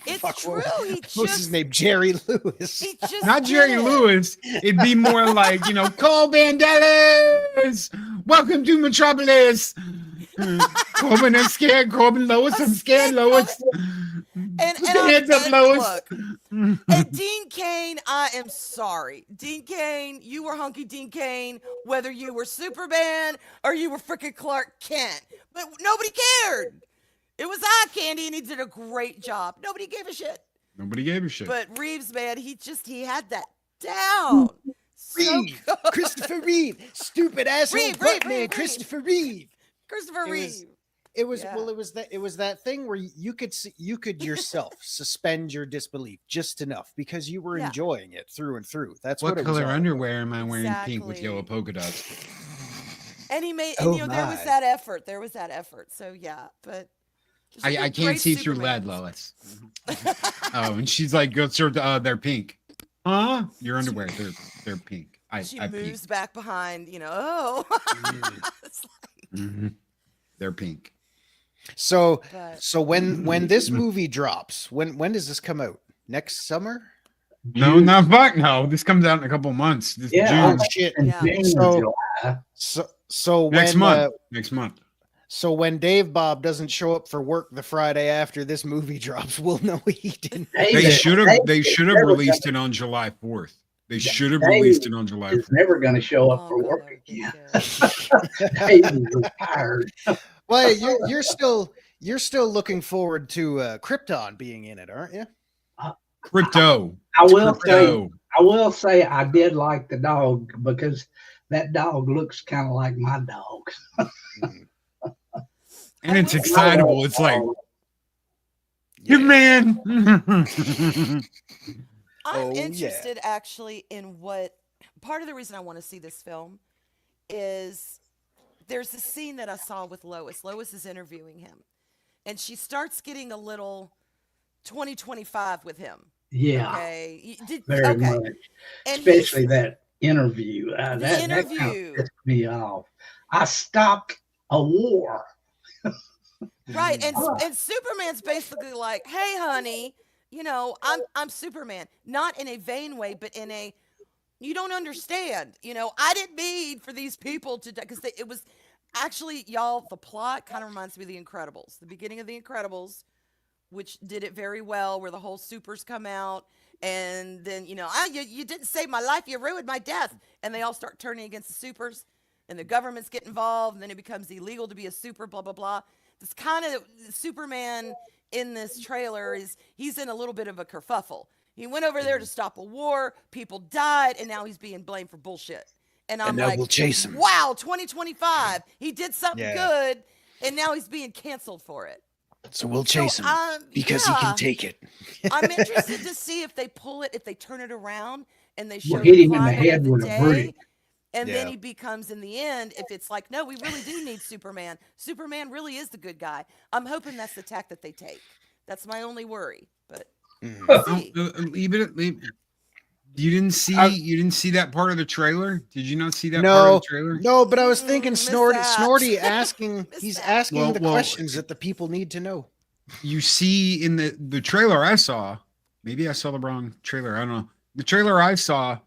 It's fuck, true. He what's his just, name? Jerry Lewis. he just Not did Jerry it. Lewis. It'd be more like, Cole Banderas. Welcome to Metropolis. Corbin, I'm scared. Corbin, Lois, I'm scared, Lois. And Put your hands up, Lois. look, and Dean Cain, I am sorry. Dean Cain, you were hunky Dean Cain, whether you were Superman or you were freaking Clark Kent. But nobody cared. It was eye candy, and he did a great job. Nobody gave a shit. Nobody gave a shit. But Reeves, man, he had that down. So Reeve, good. Christopher Reeve, stupid asshole Reeve, Buttman, Christopher Reeve. Christopher It Reeve. was- It was Yeah. well. It was that thing where you could yourself suspend your disbelief just enough because you were Yeah. enjoying it through and through. That's What what it was. color all underwear am I wearing? Pink with Exactly. yellow polka dots. And he made, Oh, there was my. that effort. There was that effort. So yeah, but just I great can't see through Lad Supermans. Lois. Oh, and she's like, "Go sir, they're pink." Huh? Your underwear, they're pink. She I moves peeked. back behind, oh. It's like, Mhm. They're pink. So but so when this movie drops, when does this come out? Next summer? No, not fuck no. This comes out in a couple months. This Yeah. June. Oh shit! In Yeah. June So- or July. So Next when month. Next month. so when Dave Bob doesn't show up for work the Friday after this movie drops, we'll know he didn't. They David- should have David they is should have never released it on July 4th. They should have Dave released it on July Is 4th. never going to show up oh, for God, work that would be again. good. David is retired. Well, you're still looking forward to Krypton being in it, aren't you? Crypto. I It's will say, crypto. I did like the dog because that dog looks kind of like my dog. And it's I will say- excitable. It's like, Yeah. you man. I'm Oh, yeah. interested actually in what part of the reason I want to see this film is there's a scene that I saw with Lois. Lois is interviewing him, and she starts getting a little 2025 with him. Yeah, Okay, very okay, much. and he's- Especially that interview. That kind interview. of pissed me off. I stopped a war. right, and Superman's basically like, "Hey, honey, I'm Superman, not in a vain way, but in a you don't understand. I didn't mean for these people to die because it was actually y'all. The plot kind of reminds me of The Incredibles, the beginning of The Incredibles, which did it very well, where the whole supers come out, and then you didn't save my life, you ruined my death, and they all start turning against the supers, and the governments get involved, and then it becomes illegal to be a super, blah blah blah. This kind of Superman in this trailer he's in a little bit of a kerfuffle. He went over there to stop a war, people died, and now he's being blamed for bullshit. And I'm And now like, we'll chase him. wow, 2025, he did something Yeah. good, and now he's being canceled for it. So we'll chase him because he yeah. can take it. I'm interested to see if they pull it, if they turn it around and they show We'll hit the him in the climate head of the with a day, brick. and then Yeah. he becomes, in the end, if it's like, no, we really do need Superman. Superman really is the good guy. I'm hoping that's the tack that they take. That's my only worry. But Mm. we'll Oh, see. leave it. You didn't see that part of the trailer? Did you not see that part No, of the trailer? no, but I was thinking Missed Snorty, that. Snorty asking, Missed he's that. asking Well- the well, questions that the people need to know. You see in the trailer I saw, maybe I saw the wrong trailer. I don't know. The trailer I saw,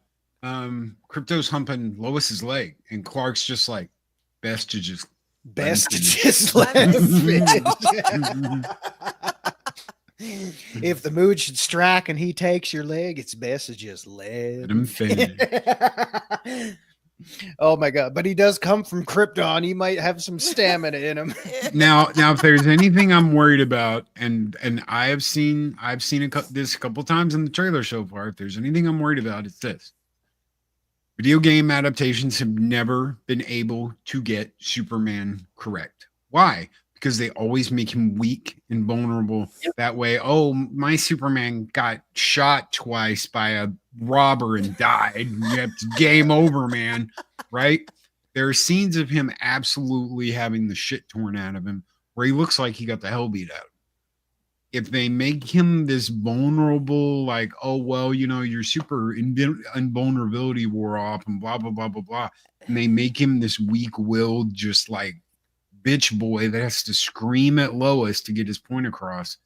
Crypto's humping Lois's leg, and Clark's just like, best to just Best to finish. just let him Mhm. finish. If the mood should strike and he takes your leg, it's best to just let let him finish. Oh my god! But he does come from Krypton. He might have some stamina in him. Now, if there's anything I'm worried about, and I've seen this a couple times in the trailer so far. If there's anything I'm worried about, it's this: video game adaptations have never been able to get Superman correct. Why? Because they always make him weak and vulnerable. That way, oh, my Superman got shot twice by a robber and died. It's game over, man. Right? There are scenes of him absolutely having the shit torn out of him where he looks like he got the hell beat out. If they make him this vulnerable, like, oh, well, your super invulnerability wore off and blah, blah, blah, blah, blah. And they make him this weak-willed, just like bitch boy that has to scream at Lois to get his point across.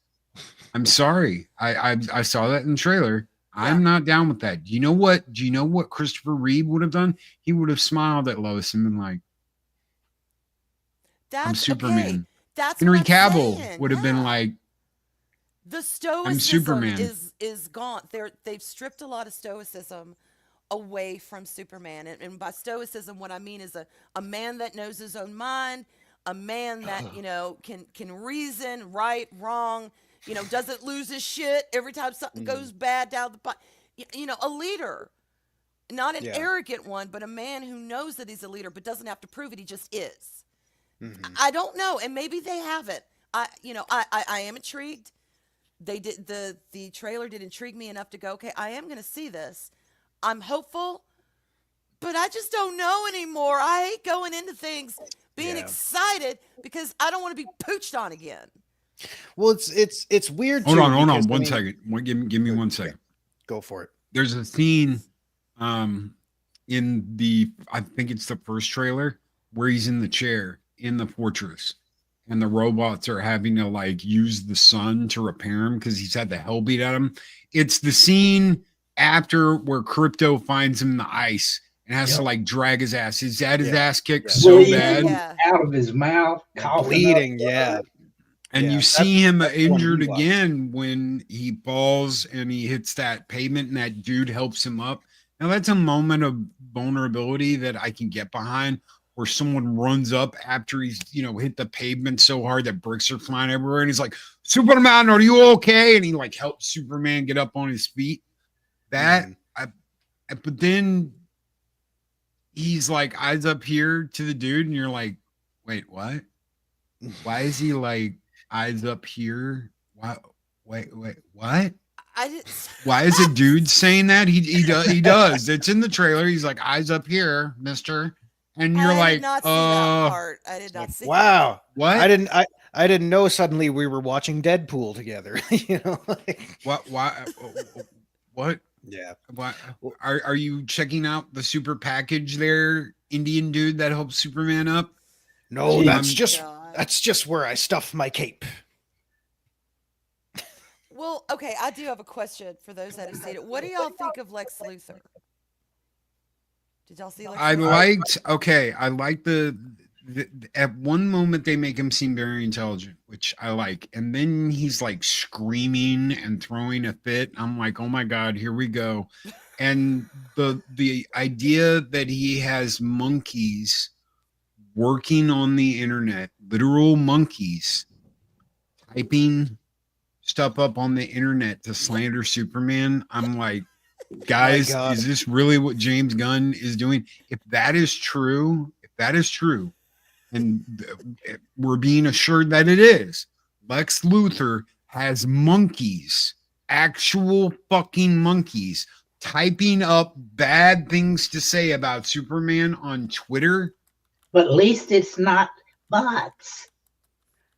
I'm sorry. I saw that in the trailer. I'm not down with that. Do you know what Christopher Reeve would have done? He would have smiled at Lois and been like, I'm Superman. Okay. That's Henry what I'm Cavill saying, would have been yeah. like, The stoicism Superman. is gone. They've stripped a lot of stoicism away from Superman. And by stoicism, what I mean is a man that knows his own mind, a man that, can reason right, wrong, doesn't lose his shit every time something goes bad down the pipe. A leader. Not an Yeah. arrogant one, but a man who knows that he's a leader but doesn't have to prove it. He just is. Mhm. I don't know, and maybe they haven't. I am intrigued. They did the trailer did intrigue me enough to go, okay, I am going to see this. I'm hopeful, but I just don't know anymore. I hate going into things being Yeah. excited because I don't want to be pooched on again. Well, it's weird. Hold too, on, because, one second. Give me 1 second. Go for it. There's a scene in the, I think it's the first trailer, where he's in the chair in the fortress and the robots are having to like use the sun to repair him because he's had the hell beat at him. It's the scene after where Crypto finds him in the ice and has to like drag his ass. He's had his ass kicked so Bleeding bad. Yeah. out of his mouth, coughing Bleeding, up yeah. And Yeah, you that's- see him that's the one injured we watched. again when he falls and he hits that pavement and that dude helps him up. Now that's a moment of vulnerability that I can get behind, where someone runs up after he's, hit the pavement so hard that bricks are flying everywhere. And he's like, Superman, are you okay? And he like helps Superman get up on his feet. That, but then he's like eyes up here to the dude and you're like, wait, what? Why is he like eyes up here? Why? Wait, what? I didn't. Why is a dude saying that? He does. It's in the trailer. He's like eyes up here, mister. And you're I like, did not see that part. I did not see. Wow. what? I didn't know suddenly we were watching Deadpool together. What? Why? What? Yeah. What? Are you checking out the super package there, Indian dude that helps Superman up? No, Jeez. that's just where I stuff my cape. Well, okay, I do have a question for those that have seen it. What do y'all think of Lex Luthor? Did y'all see Lex I Luthor? like the at one moment they make him seem very intelligent, which I like, and then he's like screaming and throwing a fit. I'm like, oh my god, here we go. And the idea that he has monkeys working on the internet, literal monkeys typing stuff up on the internet to slander Superman, I'm like, guys, God. is this really what James Gunn is doing? If that is true, and we're being assured that it is, Lex Luthor has monkeys, actual fucking monkeys, typing up bad things to say about Superman on Twitter. But at least it's not bots.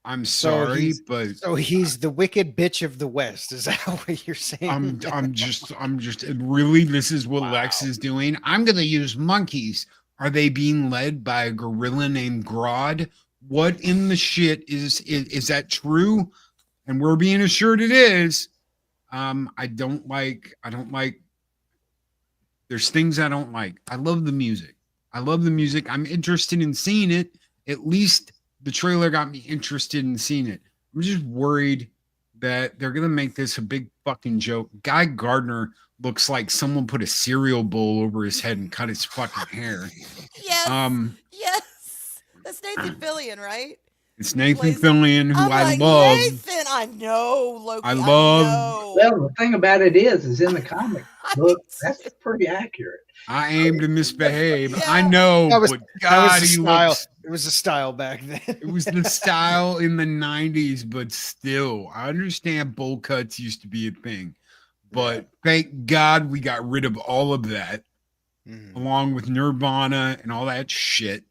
I'm sorry, but So he's the wicked bitch of the West. Is that what you're saying? I'm just really, this is what Lex is doing. I'm gonna use monkeys. Are they being led by a gorilla named Grodd? What in the shit is that true? And we're being assured it is. I don't like there's things I don't like. I love the music. I'm interested in seeing it. At least the trailer got me interested in seeing it. I'm just worried that they're gonna make this a big fucking joke. Guy Gardner looks like someone put a cereal bowl over his head and cut his fucking hair. Yes. Yes. That's Nathan Fillion, right? It's Nathan Plays- Fillion, who I'm I like, love. Nathan, I know, Loki. I love- know. Well, the thing about it is in the comic I book, do that's pretty accurate. I aim to misbehave. Yeah. I know, That was- but That God, was he the style. looks. It was a style back then. It was the style in the 90s, but still, I understand bowl cuts used to be a thing. But thank God we got rid of all of that, Mhm. along with Nirvana and all that shit.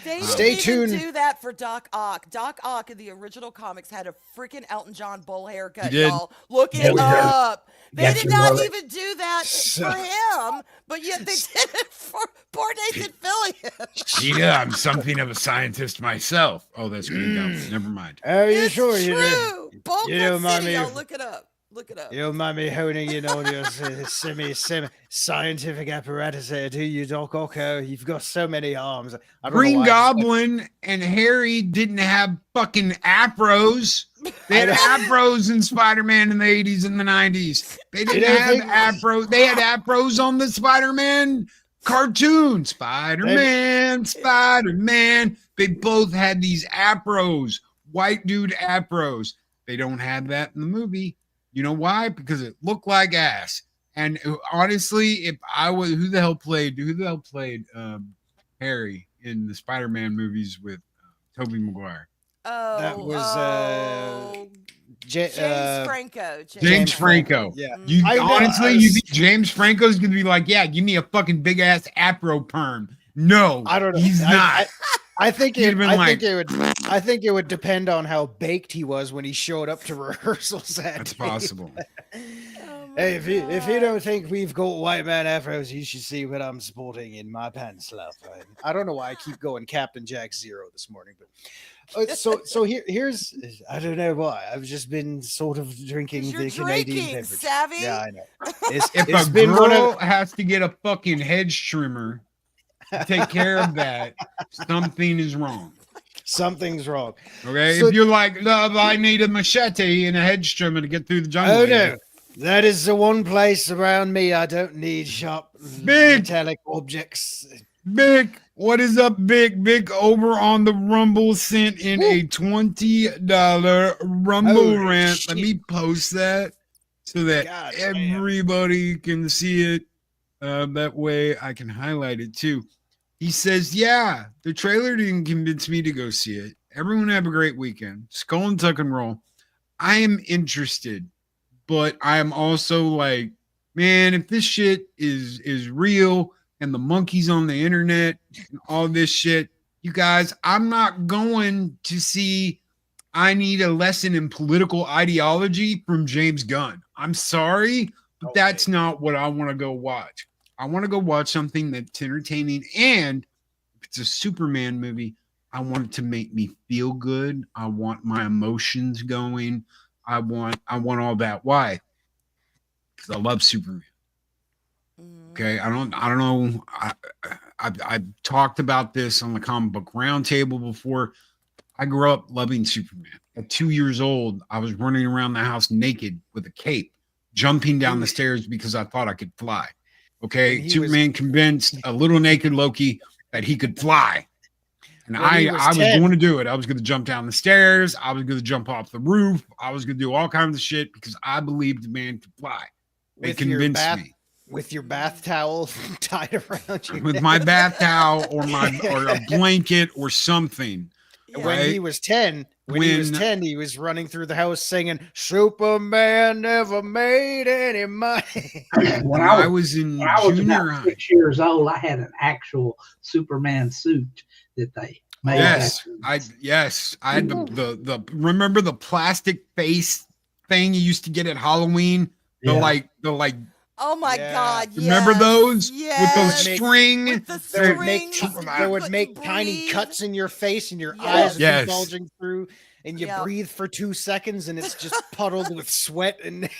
They Stay didn't even tuned. do that for Doc Ock. Doc Ock in the original comics had a freaking Elton John bowl haircut, He did. y'all. Look Yeah, it we heard. up. They Yes, did we not heard it. even do that So- for him, but yet they did it for poor Nathan Fillion. Yeah, I'm something of a scientist myself. Oh, that's Green Goblin. Never mind. Are you It's sure true. Bowl you Cut don't mind City, me y'all. if- Look it up. Look it up. You don't mind me honing in on your semi scientific apparatus there, do you, Doc Ock? You've got so many arms. I don't know Green why I just- Goblin and Harry didn't have fucking afros. They had afros in Spider-Man in the 80s and the 90s. They didn't don't have think- afros. They had afros on the Spider-Man cartoon. Spider-Man. They both had these afros, white dude afros. They don't have that in the movie. You know why? Because it looked like ass. And honestly, if I was who the hell played Harry in the Spider-Man movies with Tobey Maguire? That was James Franco. James Franco. Yeah. You I know, honestly, I you was- think James Franco's gonna be like, yeah, give me a fucking big ass afro perm? No, I don't know. He's not. I think He'd have been like- I think it would depend on how baked he was when he showed up to rehearsals. That's possible. Oh my Hey, if you God. don't think we've got white man afros, you should see what I'm sporting in my pants, love. I don't know why I keep going Captain Jack Zero this morning, but here's I don't know why I've just been sort of drinking 'Cause you're the Canadian drinking, beverage. savvy. Yeah, I know. It's If a been one girl of has to get a fucking hedge trimmer to take care of that, something is wrong. something's wrong. Okay, So- if you're like, love, I need a machete and a hedge trimmer to get through the jungle. Oh no, that is the one place around me I don't need sharp Big. metallic objects. Vic, what is up, Vic? Vic over on the Rumble sent in a $20 Rumble Holy rant. Let shit. me post that so that God damn. everybody can see it. That way I can highlight it too. He says, yeah, the trailer didn't convince me to go see it. Everyone have a great weekend. Skull and Tuck and Roll. I am interested, but I am also like, man, if this shit is real and the monkeys on the internet and all this shit, you guys, I'm not going to see I need a lesson in political ideology from James Gunn. I'm sorry, but Okay. that's not what I want to go watch. I want to go watch something that's entertaining, and if it's a Superman movie, I want it to make me feel good. I want my emotions going. I want all that. Why? Because I love Superman. Okay, I don't know. I've talked about this on the comic book roundtable before. I grew up loving Superman. At 2 years old, I was running around the house naked with a cape, jumping down the stairs because I thought I could fly. Okay, When he Superman convinced a little naked Loki that he could fly. And When he I was was 10. going to do it. I was going to jump down the stairs. I was going to jump off the roof. I was going to do all kinds of shit because I believed the man could fly. They With your convinced bath- me with your bath towel tied around you. with my bath towel or a blanket or something. Yeah. When he right? was 10, he was running through the house singing, Superman never made any money. When I I was in when I was junior about high. 6 years old, I had an actual Superman suit that they made. Yes, after- I had the remember the plastic face thing you used to get at Halloween? The Yeah. like Oh my Yeah. God! remember yes, those yes. with those Make- string? With the They would make, strings, they you would couldn't make tiny breathe. cuts in your face and your Yes. eyes would Yes. be bulging through, and you Yep. breathe for 2 seconds and it's just puddled with sweat. And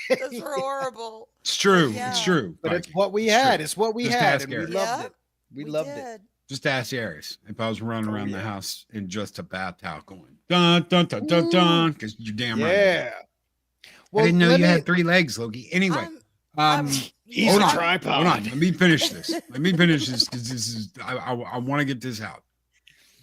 Those were horrible. It's true. Yeah. It's true. but it's Mikey. what we It's had. true. It's what we Just had, ask and we Eric. loved Yeah, it. We loved it. did. Just ask Aries if I was running Oh, around the yeah. house in just a bath towel going dun dun dun dun dun because you're damn right. Yeah. I didn't know let you me- had 3 legs, Loki. Anyway, I'm- He's hold a on, tripod. hold on. Let me finish this. Let me finish this because this is I want to get this out.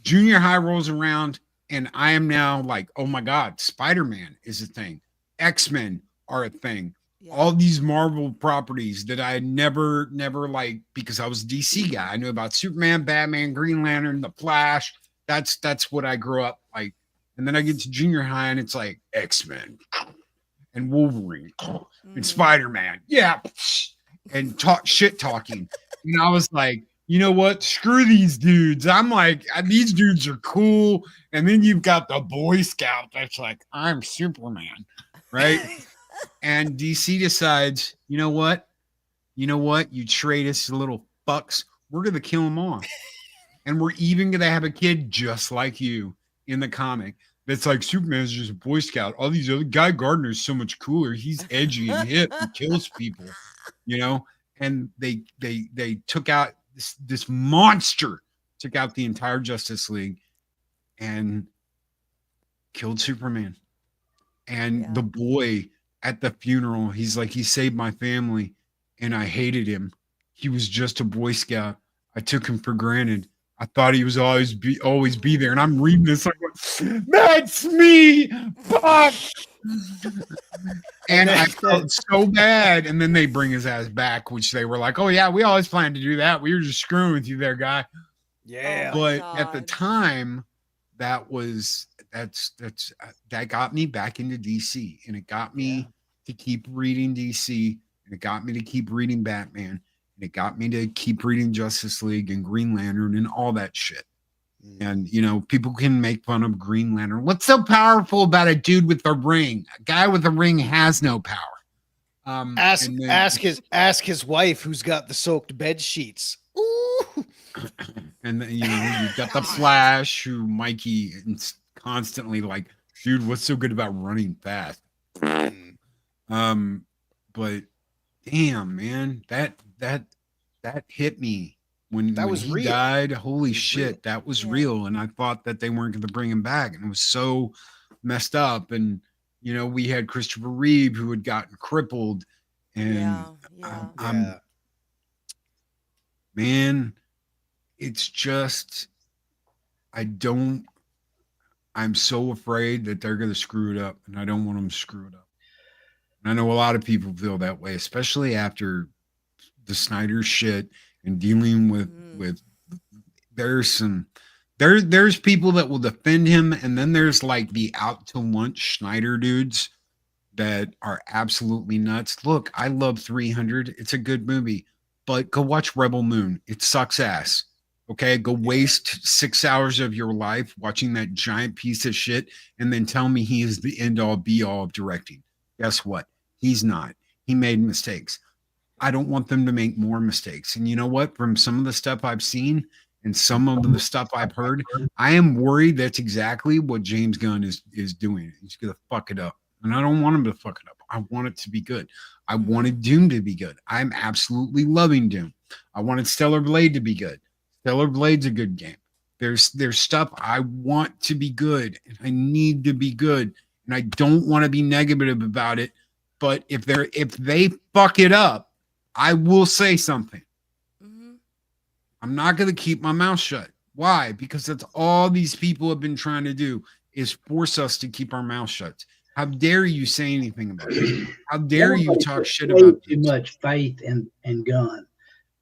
Junior high rolls around, and I am now like, oh my God, Spider-Man is a thing. X-Men are a thing. Yeah. All these Marvel properties that I had never like because I was a DC guy. I knew about Superman, Batman, Green Lantern, The Flash. That's what I grew up like. And then I get to junior high, and it's like X-Men and Wolverine and Mm. Spider-Man. Yeah. And shit talking. And I was like, you know what? Screw these dudes. I'm like, these dudes are cool. And then you've got the Boy Scout that's like, I'm Superman. Right. And DC decides, you know what? You traitous little fucks. We're going to kill them all. And we're even going to have a kid just like you in the comic. That's like Superman's just a Boy Scout. All these other Guy Gardner's so much cooler. He's edgy and hip and kills people, And they took out this monster, took out the entire Justice League and killed Superman. And Yeah. the boy at the funeral, he's like, he saved my family and I hated him. He was just a Boy Scout. I took him for granted. I thought he was always be there. And I'm reading this like, that's me, fuck. And I felt so bad. And then they bring his ass back, which they were like, oh yeah, we always planned to do that. We were just screwing with you there, guy. Yeah. Oh my But at the God. time, that got me back into DC, and it got me to keep reading DC, and it got me to keep reading Batman, and it got me to keep reading Justice League and Green Lantern and all that shit. And you know, people can make fun of Green Lantern. What's so powerful about a dude with a ring? A guy with a ring has no power. Ask and then- ask his wife who's got the soaked bed sheets. Ooh. And then, you know, you've got the Flash, who Mikey is constantly like, dude, what's so good about running fast? But damn, man, that hit me when That was he real. died. Holy was shit, real. that was Yeah. real. And I thought that they weren't going to bring him back, and it was so messed up. And you know, we had Christopher Reeve, who had gotten crippled, and Yeah. I'm man, it's just I'm so afraid that they're going to screw it up, and I don't want them to screw it up. And I know a lot of people feel that way, especially after the Snyder shit and dealing with there's people that will defend him, and then there's like the out to lunch Snyder dudes that are absolutely nuts. Look, I love 300. It's a good movie, but go watch Rebel Moon. It sucks ass. Okay, go waste 6 hours of your life watching that giant piece of shit and then tell me he is the end all be all of directing. Guess what? He's not. He made mistakes. I don't want them to make more mistakes. And you know what? From some of the stuff I've seen and some of the stuff I've heard, I am worried that's exactly what James Gunn is doing. He's gonna fuck it up. And I don't want him to fuck it up. I want it to be good. I wanted Doom to be good. I'm absolutely loving Doom. I wanted Stellar Blade to be good. Steller Blade's a good game. There's stuff I want to be good, and I need to be good, and I don't want to be negative about it. But if they fuck it up, I will say something. Mhm. I'm not going to keep my mouth shut. Why? Because that's all these people have been trying to do, is force us to keep our mouth shut. How dare you say anything about it? How dare you talk shit about too this? much faith in Gunn?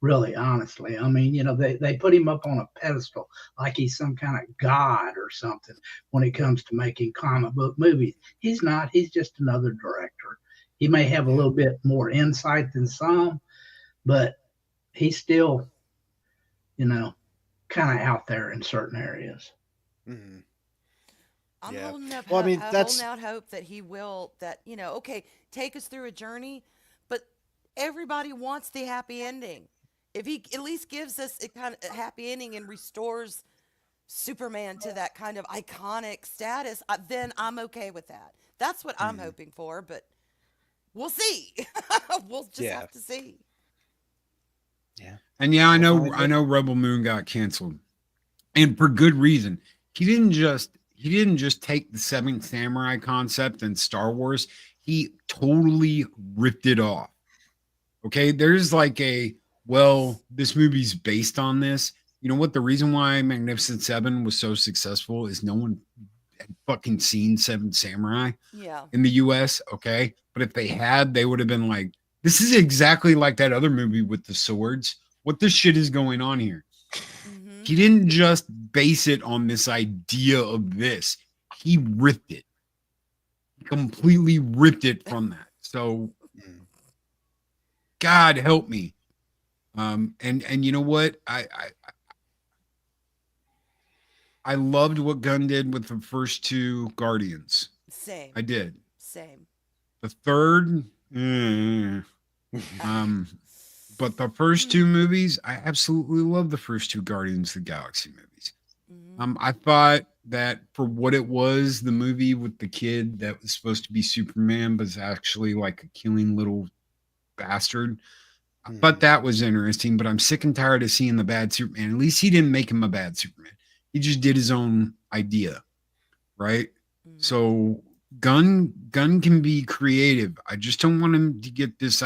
Really, honestly, I mean, you know, they put him up on a pedestal like he's some kind of god or something when it comes to making comic book movies. He's not. He's just another director. He may have a little bit more insight than some, but he's still, you know, kind of out there in certain areas. Mm-hmm. I'm Yeah. holding up. Well, I mean, I'm that's- holding out hope that he will. That, you know, okay, take us through a journey, but everybody wants the happy ending. If he at least gives us a kind of happy ending and restores Superman to that kind of iconic status, then I'm okay with that. That's what I'm hoping for. But we'll see. We'll just Yeah. have to see. Yeah. And yeah, I We'll know find it. Rebel Moon got canceled, and for good reason. He didn't just take the Seventh Samurai concept and Star Wars. He totally ripped it off. Okay, there's like this movie's based on this. You know what? The reason why Magnificent Seven was so successful is no one had fucking seen Seven Samurai Yeah. in the US. Okay, but if they had, they would have been like, this is exactly like that other movie with the swords. What the shit is going on here? Mm-hmm. He didn't just base it on this idea of this. He ripped it. He completely ripped it from that. So God help me. And you know what? I loved what Gunn did with the first two Guardians. Same. I did. Same. The third, but the first two movies, I absolutely love the first two Guardians of the Galaxy movies. Mhm. I thought that for what it was, the movie with the kid that was supposed to be Superman, but is actually like a killing little bastard. I thought that was interesting, but I'm sick and tired of seeing the bad Superman. At least he didn't make him a bad Superman. He just did his own idea, right? Mhm. So Gunn can be creative. I just don't want him to get this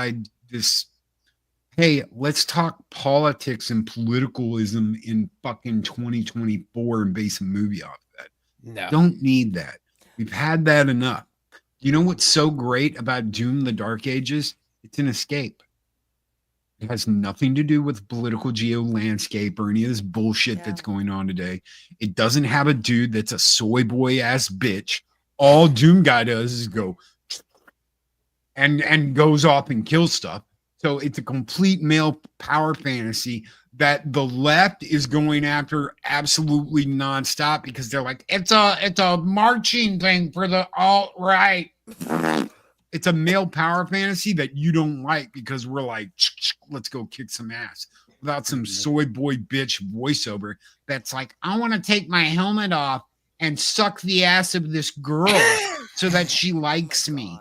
Hey, let's talk politics and politicalism in fucking 2024 and base a movie off that. No. Don't need that. We've had that enough. You know what's so great about Doom the Dark Ages? It's an escape. It has nothing to do with political geo landscape or any of this bullshit that's going on today. It doesn't have a dude that's a soy boy ass bitch. All Doom guy does is go and goes off and kills stuff. So it's a complete male power fantasy that the left is going after absolutely nonstop because they're like, it's a marching thing for the alt-right. It's a male power fantasy that you don't like because we're like, let's go kick some ass without some soy boy bitch voiceover that's like, I want to take my helmet off and suck the ass of this girl so that she likes me.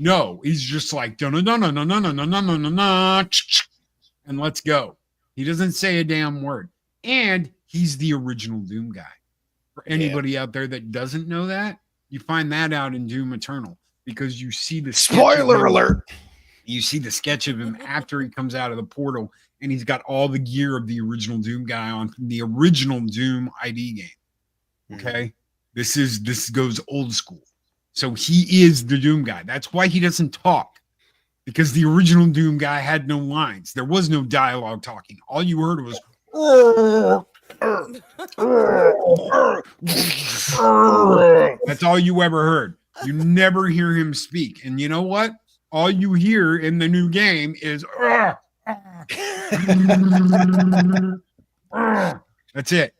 No, he's just like, and let's go. He doesn't say a damn word. And he's the original Doom guy. For anybody out there that doesn't know that, you find that out in Doom Eternal because you see the spoiler alert. You see the sketch of him after he comes out of the portal, and he's got all the gear of the original Doom guy on from the original Doom ID game. Okay, this goes old school. So he is the Doom guy. That's why he doesn't talk, because the original Doom guy had no lines. There was no dialogue talking. All you heard was, that's all you ever heard. You never hear him speak. And you know what? All you hear in the new game is, that's it.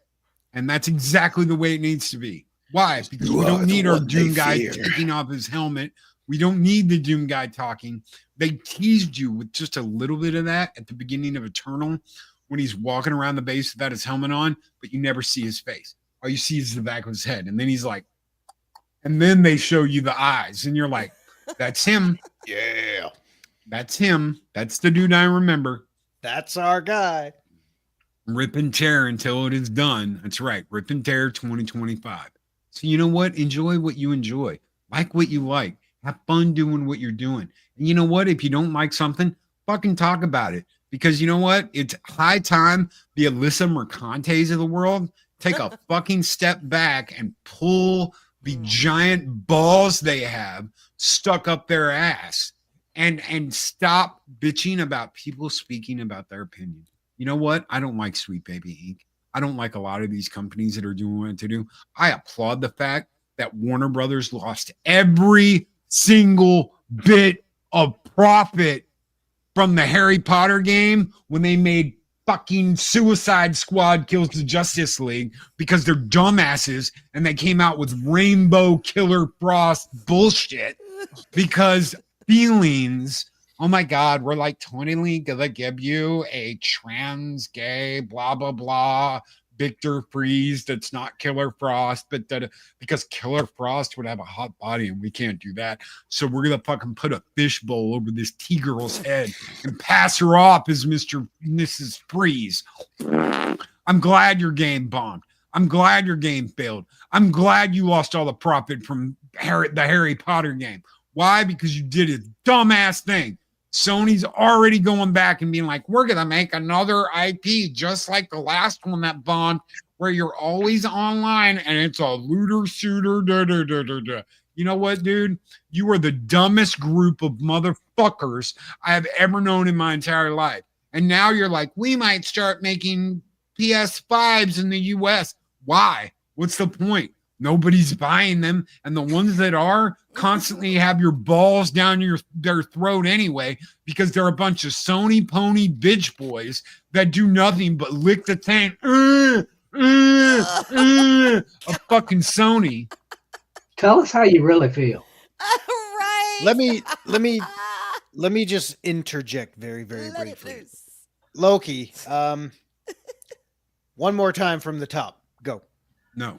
And that's exactly the way it needs to be. Why? Because we don't need our Doom guy taking off his helmet. We don't need the Doom guy talking. They teased you with just a little bit of that at the beginning of Eternal when he's walking around the base without his helmet on, but you never see his face. All you see is the back of his head. And then he's like, and then they show you the eyes, and you're like, that's him. Yeah. That's him. That's the dude I remember. That's our guy. Rip and tear until it is done. That's right. Rip and tear 2025. So you know what? Enjoy what you enjoy. Like what you like. Have fun doing what you're doing. And you know what? If you don't like something, fucking talk about it. Because you know what? It's high time the Alyssa Mercantes of the world take a fucking step back and pull the giant balls they have stuck up their ass and stop bitching about people speaking about their opinion. You know what? I don't like Sweet Baby Inc. I don't like a lot of these companies that are doing what to do. I applaud the fact that Warner Brothers lost every single bit of profit from the Harry Potter game when they made fucking Suicide Squad kills the Justice League because they're dumbasses and they came out with Rainbow Killer Frost bullshit because feelings, oh my God, we're like totally gonna give you a trans gay blah blah blah Victor Freeze that's not Killer Frost, but that because Killer Frost would have a hot body and we can't do that. So we're gonna fucking put a fishbowl over this T-girl's head and pass her off as Mrs. Freeze. I'm glad your game bombed. I'm glad your game failed. I'm glad you lost all the profit from the Harry Potter game. Why? Because you did a dumbass thing. Sony's already going back and being like, we're going to make another IP just like the last one that bombed, where you're always online and it's a looter shooter. You know what, dude? You are the dumbest group of motherfuckers I have ever known in my entire life. And now you're like, we might start making PS5s in the US. Why? What's the point? Nobody's buying them, and the ones that are constantly have your balls down their throat anyway, because they're a bunch of Sony pony bitch boys that do nothing but lick the tank. A fucking Sony. Tell us how you really feel. Right. Let me just interject very, very briefly. Loki, one more time from the top. Go. No.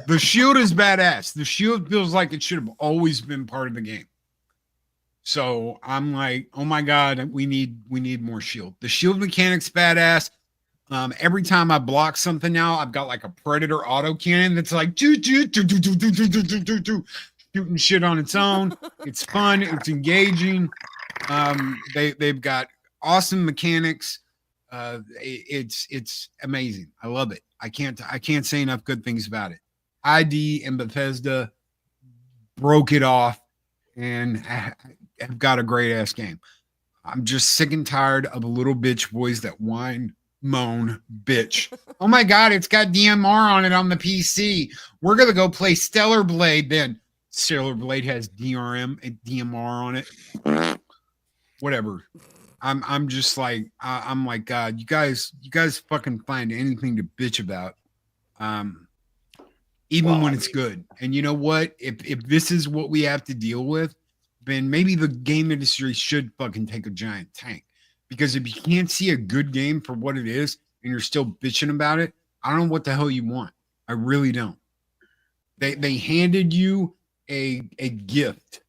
The shield is badass. The shield feels like it should have always been part of the game. So I'm like, oh my God, we need more shield. The shield mechanic's badass. Every time I block something now, I've got like a predator auto cannon that's like shooting shit on its own. It's fun. It's engaging. They've got awesome mechanics. It's amazing. I love it. I can't say enough good things about it. ID and Bethesda broke it off and have got a great ass game. I'm just sick and tired of the little bitch boys that whine, moan, bitch. Oh my God, it's got DMR on it on the PC. We're going to go play Steller Blade then. Steller Blade has DRM and DMR on it. Whatever. I'm just like, I'm like, God, you guys fucking find anything to bitch about. Even when it's good. And you know what? If this is what we have to deal with, then maybe the game industry should fucking take a giant tank. Because if you can't see a good game for what it is and you're still bitching about it, I don't know what the hell you want. I really don't. They handed you a gift,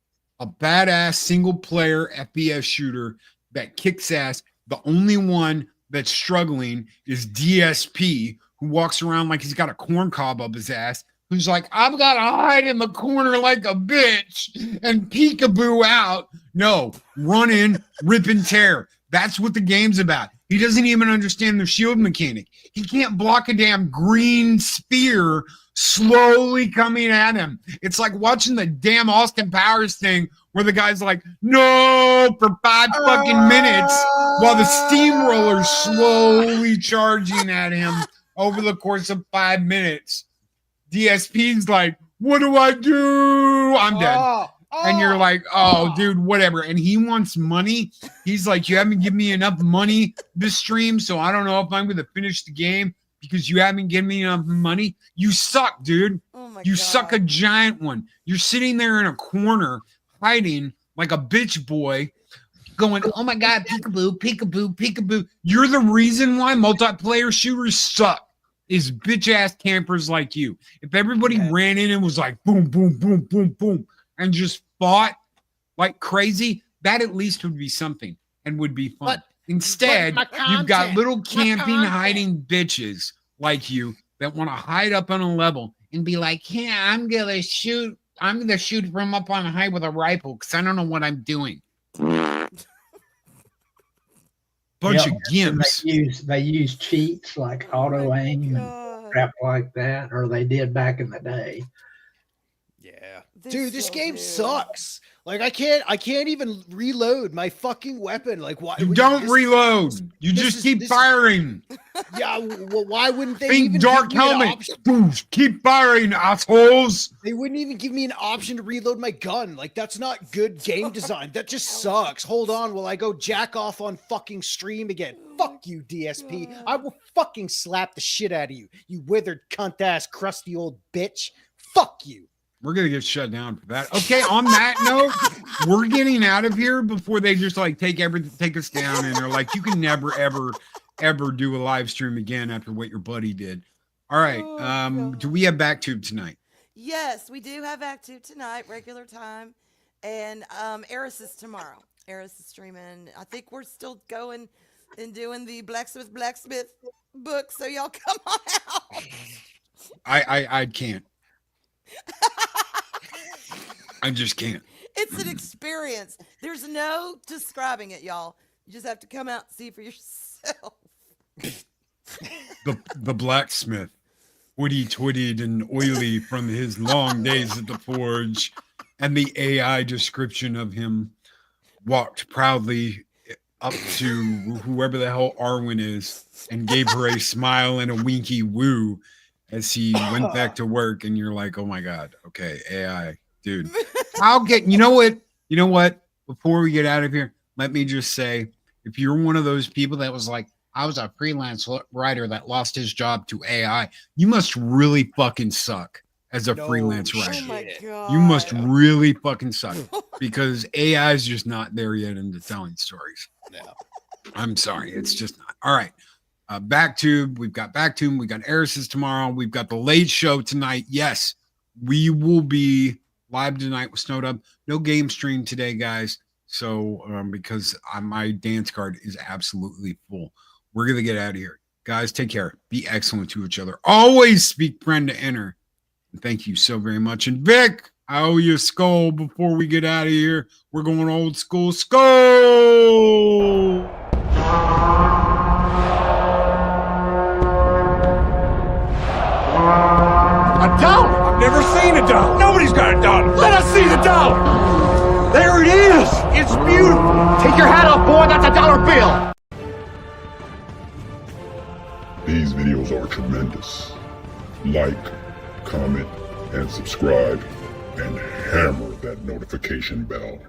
a badass single player FPS shooter that kicks ass. The only one that's struggling is DSP, who walks around like he's got a corn cob up his ass, who's like, I've got to hide in the corner like a bitch and peekaboo out. No, run in, rip and tear. That's what the game's about. He doesn't even understand the shield mechanic. He can't block a damn green spear slowly coming at him. It's like watching the damn Austin Powers thing where the guy's like, no, for 5 fucking minutes while the steamroller's slowly charging at him over the course of 5 minutes. DSP's like, what do I do? I'm dead. And you're like, oh, dude, whatever. And he wants money. He's like, you haven't given me enough money this stream, so I don't know if I'm going to finish the game because you haven't given me enough money. You suck, dude. Oh my You God. suck a giant one. You're sitting there in a corner hiding like a bitch boy going, oh my God, peekaboo, peekaboo, peekaboo. You're the reason why multiplayer shooters suck. Is bitch ass campers like you. If everybody ran in and was like boom, boom, boom, boom, boom, and just fought like crazy, that at least would be something and would be fun. Instead, you've got little camping, hiding bitches like you that want to hide up on a level and be like, yeah, I'm gonna shoot from up on high with a rifle because I don't know what I'm doing. Bunch of gimps. They use cheats like auto aim and crap like that, or they did back in the day. Yeah. They Dude, this still game do. sucks. Like I can't even reload my fucking weapon. Like why You don't reload. You just keep firing. Yeah, well, why wouldn't they Think even dark give me an helmet. option? Boom. Keep firing, assholes. They wouldn't even give me an option to reload my gun. Like that's not good game design. That just sucks. Hold on while I go jack off on fucking stream again. Fuck you, DSP. I will fucking slap the shit out of you. You withered cunt ass crusty old bitch. Fuck you. We're gonna get shut down for that. Okay, on that note, we're getting out of here before they just like take us down and they're like, you can never ever do a live stream again after what your buddy did. All right. Do we have Backtube tonight? Yes, we do have Active tonight, regular time. And Eris is tomorrow. Eris is streaming. I think we're still going and doing the Blacksmith book, so y'all come on out. I can't. I just can't. It's an experience. There's no describing it, y'all. You just have to come out and see for yourself. The blacksmith, woody-twitted and oily from his long days at the forge, and the AI description of him walked proudly up to whoever the hell Arwyn is and gave her a smile and a winky woo as he went back to work. And you're like, oh my God, okay, AI, dude. You know what? Before we get out of here, let me just say, if you're one of those people that was like, I was a freelance writer that lost his job to AI, you must really fucking suck as a freelance writer. Oh my God. You must really fucking suck because AI is just not there yet into telling stories. No. I'm sorry. It's just not. All right. Backtube. We've got Backtube. We got Eris's tomorrow. We've got the late show tonight. Yes, we will be live tonight with Snowdub. No game stream today, guys. So because my dance card is absolutely full. We're going to get out of here. Guys, take care. Be excellent to each other. Always speak friend to enter. And thank you so very much. And Vic, I owe you a skull before we get out of here. We're going old school skull. A dollar? I've never seen a dollar. Nobody's got a dollar. Let us see the dollar. There it is. It's beautiful. Take your hat off, boy. That's a dollar bill. These videos are tremendous. Like, comment, and subscribe, and hammer that notification bell.